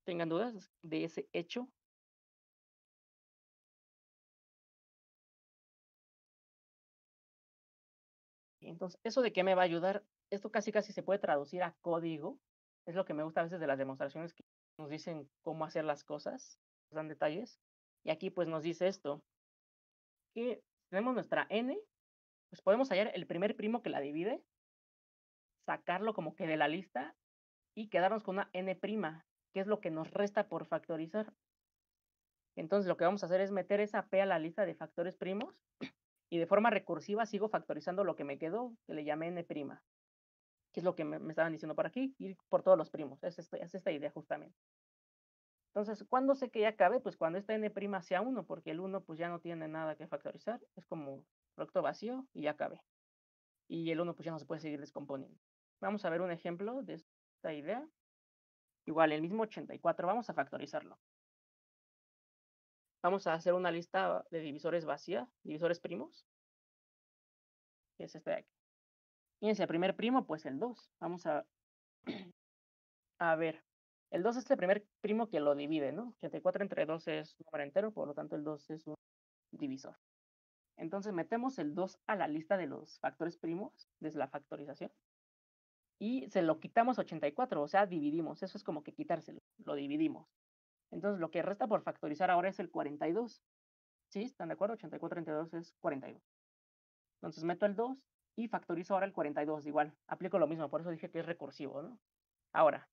tengan dudas de ese hecho. Entonces, ¿eso de qué me va a ayudar? Esto casi se puede traducir a código. Es lo que me gusta a veces de las demostraciones, que nos dicen cómo hacer las cosas, nos dan detalles. Y aquí pues nos dice esto, que tenemos nuestra n, pues podemos hallar el primer primo que la divide, sacarlo como que de la lista y quedarnos con una n', que es lo que nos resta por factorizar. Entonces lo que vamos a hacer es meter esa p a la lista de factores primos y de forma recursiva sigo factorizando lo que me quedó, que le llamé n', que es lo que me estaban diciendo por aquí, ir por todos los primos. Es esta idea justamente. Entonces, ¿cuándo sé que ya acabe? Pues cuando esta n' sea 1, porque el 1 pues ya no tiene nada que factorizar, es como producto vacío y ya acabé. Y el 1 pues ya no se puede seguir descomponiendo. Vamos a ver un ejemplo de esta idea. Igual, el mismo 84, vamos a factorizarlo. Vamos a hacer una lista de divisores vacía, divisores primos, que es este de aquí. Fíjense, el primer primo, pues el 2. Vamos a ver. El 2 es el primer primo que lo divide, ¿no? 84 entre 2 es un número entero, por lo tanto el 2 es un divisor. Entonces metemos el 2 a la lista de los factores primos desde la factorización y se lo quitamos a 84, o sea, dividimos. Eso es como que quitárselo, lo dividimos. Entonces lo que resta por factorizar ahora es el 42. ¿Sí? ¿Están de acuerdo? 84 entre 2 es 42. Entonces meto el 2 y factorizo ahora el 42. Igual, aplico lo mismo, por eso dije que es recursivo, ¿no? Ahora,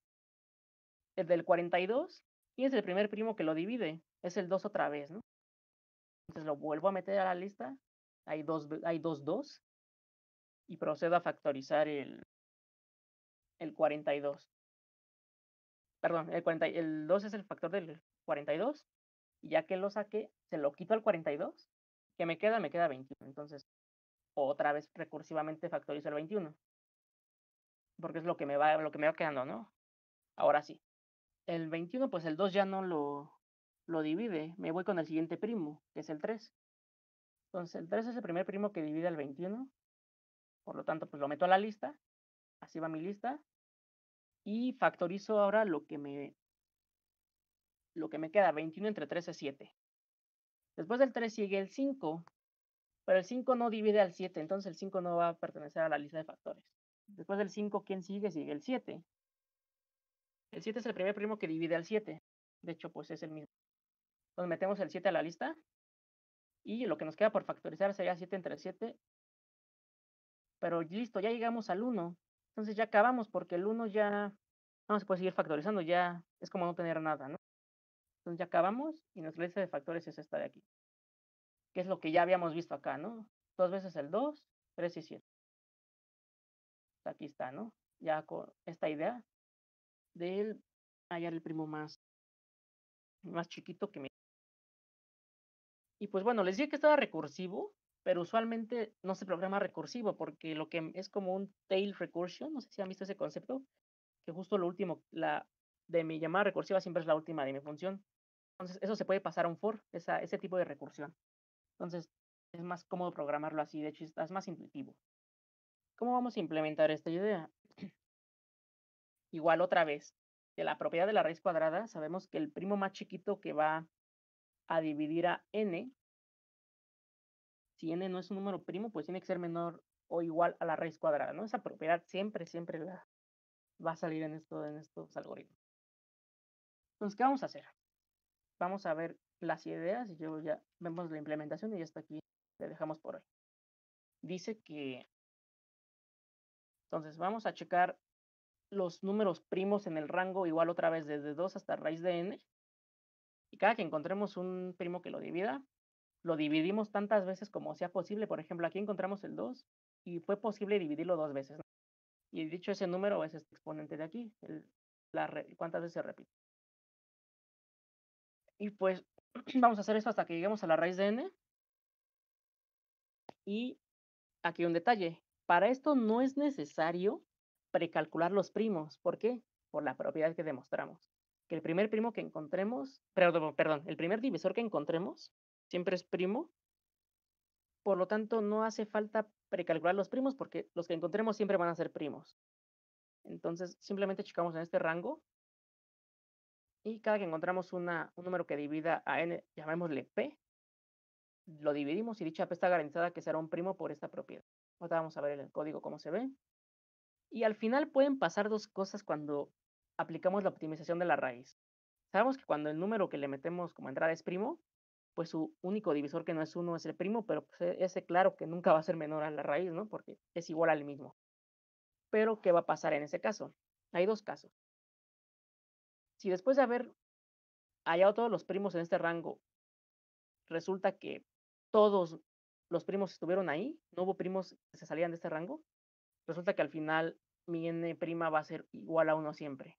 el del 42, y es el primer primo que lo divide, es el 2 otra vez, ¿no? Entonces lo vuelvo a meter a la lista, hay dos 2, y procedo a factorizar el 42. Perdón, el 2 es el factor del 42, y ya que lo saqué, se lo quito al 42, que me queda 21. Entonces, otra vez recursivamente factorizo el 21. porque es lo que me va quedando, ¿no? Ahora sí. El 21, pues el 2 ya no lo divide. Me voy con el siguiente primo, que es el 3. Entonces, el 3 es el primer primo que divide al 21. Por lo tanto, pues lo meto a la lista. Así va mi lista. Y factorizo ahora lo que me queda. 21 entre 3 es 7. Después del 3 sigue el 5. Pero el 5 no divide al 7. Entonces el 5 no va a pertenecer a la lista de factores. Después del 5, ¿quién sigue? Sigue el 7. El 7 es el primer primo que divide al 7. De hecho, pues es el mismo. Entonces metemos el 7 a la lista. Y lo que nos queda por factorizar sería 7 entre 7. Pero listo, ya llegamos al 1. Entonces ya acabamos porque el 1 ya no se puede seguir factorizando. Ya es como no tener nada, ¿no? Entonces ya acabamos y nuestra lista de factores es esta de aquí. Que es lo que ya habíamos visto acá, ¿no? 2 veces el 2, 3 y 7. Aquí está, ¿no? Ya con esta idea del hallar el primo más chiquito que me... Y pues bueno, les dije que estaba recursivo, pero usualmente no se programa recursivo porque lo que es como un tail recursion, no sé si han visto ese concepto, que justo lo último, la de mi llamada recursiva siempre es la última de mi función. Entonces eso se puede pasar a un for, ese tipo de recursión. Entonces es más cómodo programarlo así, de hecho es más intuitivo. ¿Cómo vamos a implementar esta idea? Igual otra vez, de la propiedad de la raíz cuadrada, sabemos que el primo más chiquito que va a dividir a n, si n no es un número primo, pues tiene que ser menor o igual a la raíz cuadrada, ¿no? Esa propiedad siempre la va a salir en estos algoritmos. Entonces, ¿qué vamos a hacer? Vamos a ver las ideas y luego ya vemos la implementación y ya está aquí, le dejamos por hoy. Dice que, entonces, vamos a checar los números primos en el rango igual otra vez desde 2 hasta raíz de n. Y cada que encontremos un primo que lo divida, lo dividimos tantas veces como sea posible. Por ejemplo, aquí encontramos el 2 y fue posible dividirlo 2 veces, ¿no? Y dicho ese número es este exponente de aquí, cuántas veces se repite. Y pues vamos a hacer esto hasta que lleguemos a la raíz de n. Y aquí un detalle. Para esto no es necesario precalcular los primos. ¿Por qué? Por la propiedad que demostramos. Que el primer primo que encontremos, perdón, el primer divisor que encontremos siempre es primo. Por lo tanto, no hace falta precalcular los primos porque los que encontremos siempre van a ser primos. Entonces, simplemente checamos en este rango y cada que encontramos un número que divida a n, llamémosle p, lo dividimos y dicha p está garantizada que será un primo por esta propiedad. Ahora vamos a ver en el código cómo se ve. Y al final pueden pasar dos cosas cuando aplicamos la optimización de la raíz. Sabemos que cuando el número que le metemos como entrada es primo, pues su único divisor que no es 1 es el primo, pero pues ese claro que nunca va a ser menor a la raíz, ¿no? Porque es igual al mismo. Pero, ¿qué va a pasar en ese caso? Hay dos casos. Si después de haber hallado todos los primos en este rango, resulta que todos los primos estuvieron ahí, no hubo primos que se salían de este rango, resulta que al final mi n' va a ser igual a 1 siempre.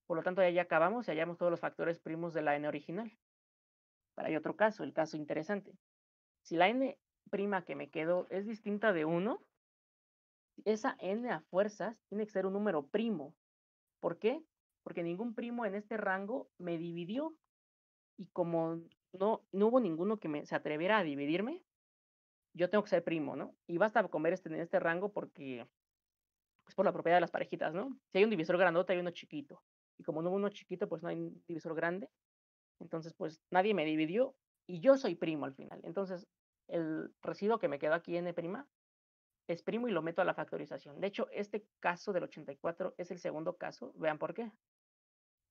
Por lo tanto, ya acabamos y hallamos todos los factores primos de la n original. Pero hay otro caso, el caso interesante. Si la n' que me quedó es distinta de 1, esa n a fuerzas tiene que ser un número primo. ¿Por qué? Porque ningún primo en este rango me dividió. Y como no hubo ninguno que se atreviera a dividirme, yo tengo que ser primo, ¿no? Y basta con ver en este rango porque, pues por la propiedad de las parejitas, ¿no? Si hay un divisor grandote, hay uno chiquito. Y como no hubo uno chiquito, pues no hay un divisor grande. Entonces, pues nadie me dividió y yo soy primo al final. Entonces, el residuo que me quedó aquí, n', es primo y lo meto a la factorización. De hecho, este caso del 84 es el segundo caso. Vean por qué.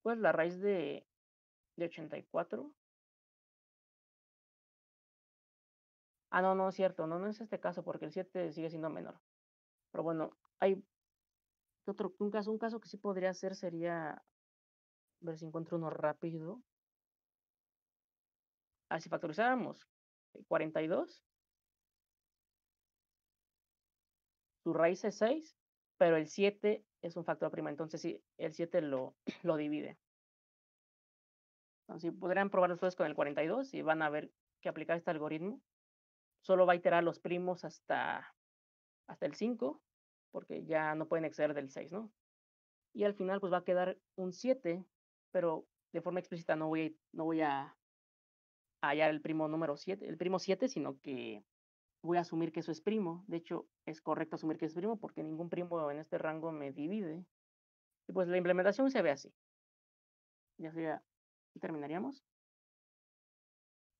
Pues la raíz de 84. Ah, no es cierto. No es este caso porque el 7 sigue siendo menor. Pero bueno, hay un caso que sí podría ser sería, a ver si encuentro uno rápido. Si factorizáramos 42, su raíz es 6, pero el 7 es un factor primo. Entonces sí, el 7 lo divide. Entonces, podrían probar ustedes con el 42 y van a ver que aplicar este algoritmo solo va a iterar los primos hasta el 5. porque ya no pueden exceder del 6, ¿no? Y al final pues va a quedar un 7, pero de forma explícita no voy a hallar el primo número 7, el primo 7, sino que voy a asumir que eso es primo. De hecho, es correcto asumir que es primo porque ningún primo en este rango me divide. Y pues la implementación se ve así. Ya sería, y terminaríamos.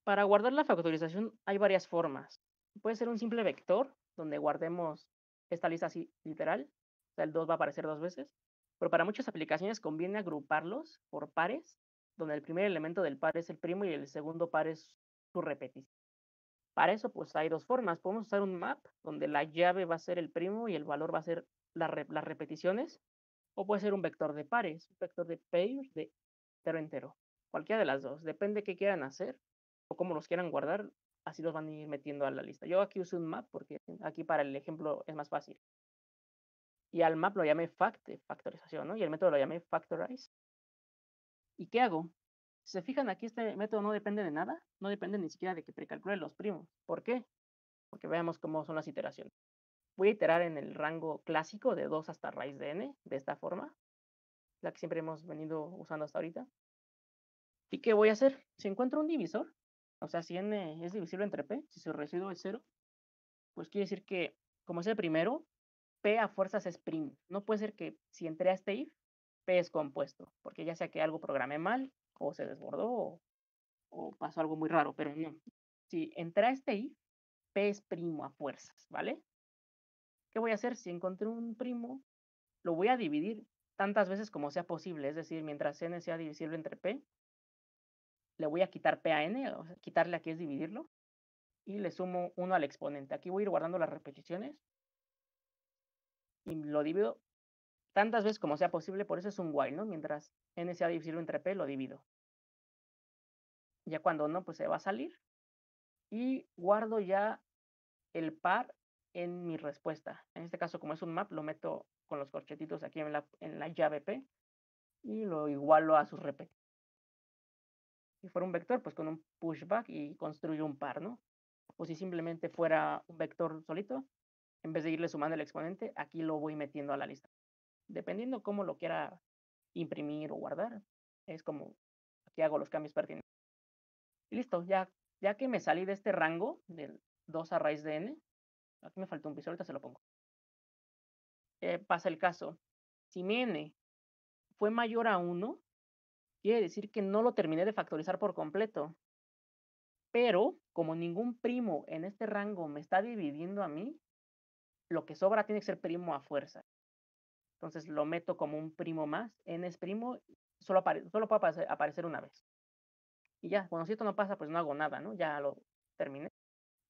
Para guardar la factorización hay varias formas. Puede ser un simple vector, donde guardemos esta lista así literal. O sea, el 2 va a aparecer 2 veces. Pero para muchas aplicaciones conviene agruparlos por pares, donde el primer elemento del par es el primo y el segundo par es su repetición. Para eso, pues hay dos formas. Podemos usar un map, donde la llave va a ser el primo y el valor va a ser las repeticiones. O puede ser un vector de pares, un vector de pairs de entero entero. Cualquiera de las dos. Depende de qué quieran hacer o cómo los quieran guardar. Así los van a ir metiendo a la lista. Yo aquí uso un map porque aquí para el ejemplo es más fácil. Y al map lo llamé factorización, ¿no? Y el método lo llamé factorize. ¿Y qué hago? Si se fijan aquí, este método no depende de nada. No depende ni siquiera de que precalcule los primos. ¿Por qué? Porque veamos cómo son las iteraciones. Voy a iterar en el rango clásico de 2 hasta raíz de n, de esta forma, la que siempre hemos venido usando hasta ahorita. ¿Y qué voy a hacer? Si encuentro un divisor, o sea, si n es divisible entre p, si su residuo es 0, pues quiere decir que, como es el primero, p a fuerzas es primo. No puede ser que si entré a este if, p es compuesto, porque ya sea que algo programé mal, o se desbordó, o pasó algo muy raro, pero no. Si entré a este if, p es primo a fuerzas, ¿vale? ¿Qué voy a hacer? Si encontré un primo, lo voy a dividir tantas veces como sea posible, es decir, mientras n sea divisible entre p, le voy a quitar p a n, o sea, quitarle aquí es dividirlo, y le sumo 1 al exponente. Aquí voy a ir guardando las repeticiones y lo divido tantas veces como sea posible, por eso es un while, ¿no? Mientras n sea divisible entre p, lo divido. Ya cuando no, pues se va a salir y guardo ya el par en mi respuesta. En este caso, como es un map, lo meto con los corchetitos aquí en la llave p y lo igualo a sus repeticiones. Si fuera un vector, pues con un pushback y construyo un par, ¿no? O si simplemente fuera un vector solito, en vez de irle sumando el exponente, aquí lo voy metiendo a la lista. Dependiendo cómo lo quiera imprimir o guardar, es como aquí hago los cambios pertinentes. Y listo, ya que me salí de este rango del 2 a raíz de n, aquí me faltó un piso, ahorita se lo pongo. Pasa el caso, si mi n fue mayor a 1, quiere decir que no lo terminé de factorizar por completo. Pero como ningún primo en este rango me está dividiendo a mí, lo que sobra tiene que ser primo a fuerza. Entonces lo meto como un primo más. N es primo, solo puede aparecer una vez. Y ya, bueno, si esto no pasa, pues no hago nada, ¿no? Ya lo terminé.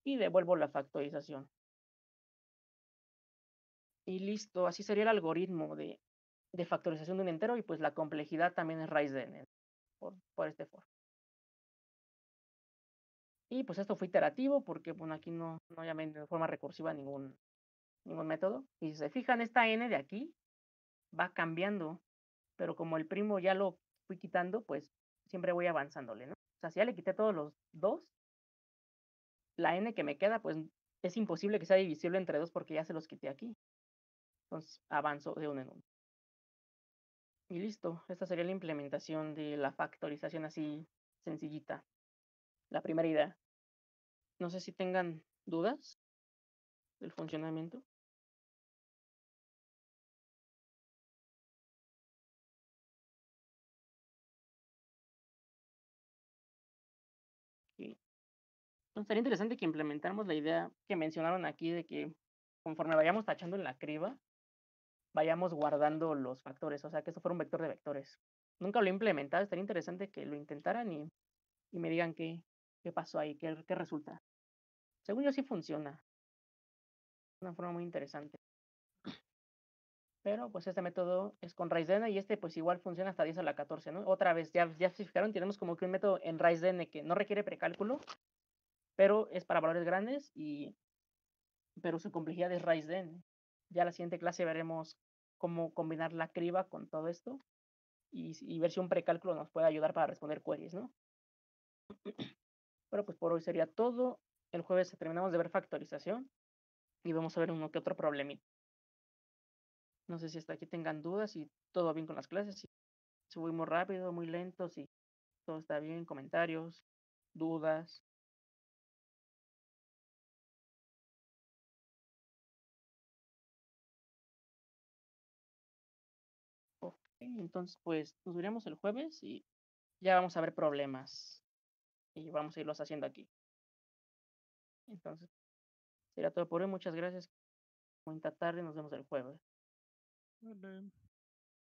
Y devuelvo la factorización. Y listo, así sería el algoritmo de factorización de un entero. Y pues la complejidad también es raíz de n, por este for. Y pues esto fue iterativo porque bueno, aquí no llamé de forma recursiva ningún método. Y si se fijan, esta n de aquí va cambiando, pero como el primo ya lo fui quitando, pues siempre voy avanzándole, ¿no? O sea, si ya le quité todos los 2, la n que me queda, pues es imposible que sea divisible entre 2 porque ya se los quité aquí. Entonces avanzo de uno en uno. Y listo, esta sería la implementación de la factorización así sencillita. La primera idea. No sé si tengan dudas del funcionamiento. Y entonces, sería interesante que implementáramos la idea que mencionaron aquí de que conforme vayamos tachando en la criba, vayamos guardando los factores, o sea, que esto fuera un vector de vectores. Nunca lo he implementado, estaría interesante que lo intentaran y me digan qué pasó ahí, qué resulta. Según yo sí funciona. Una forma muy interesante. Pero pues este método es con raíz de n y este pues igual funciona hasta 10 a la 14, ¿no? Otra vez, ya se fijaron, tenemos como que un método en raíz de n que no requiere precálculo, pero es para valores grandes pero su complejidad es raíz de n. Ya la siguiente clase veremos cómo combinar la criba con todo esto y ver si un precálculo nos puede ayudar para responder queries, ¿no? Pero pues por hoy sería todo. El jueves terminamos de ver factorización y vamos a ver uno que otro problemita. No sé si hasta aquí tengan dudas, si todo bien con las clases, si subimos rápido, muy lento, si todo está bien, comentarios, dudas. Ok, entonces pues nos veremos el jueves y ya vamos a ver problemas y vamos a irlos haciendo aquí. Entonces, será todo por hoy. Muchas gracias. Bonita tarde, nos vemos el jueves. Vale.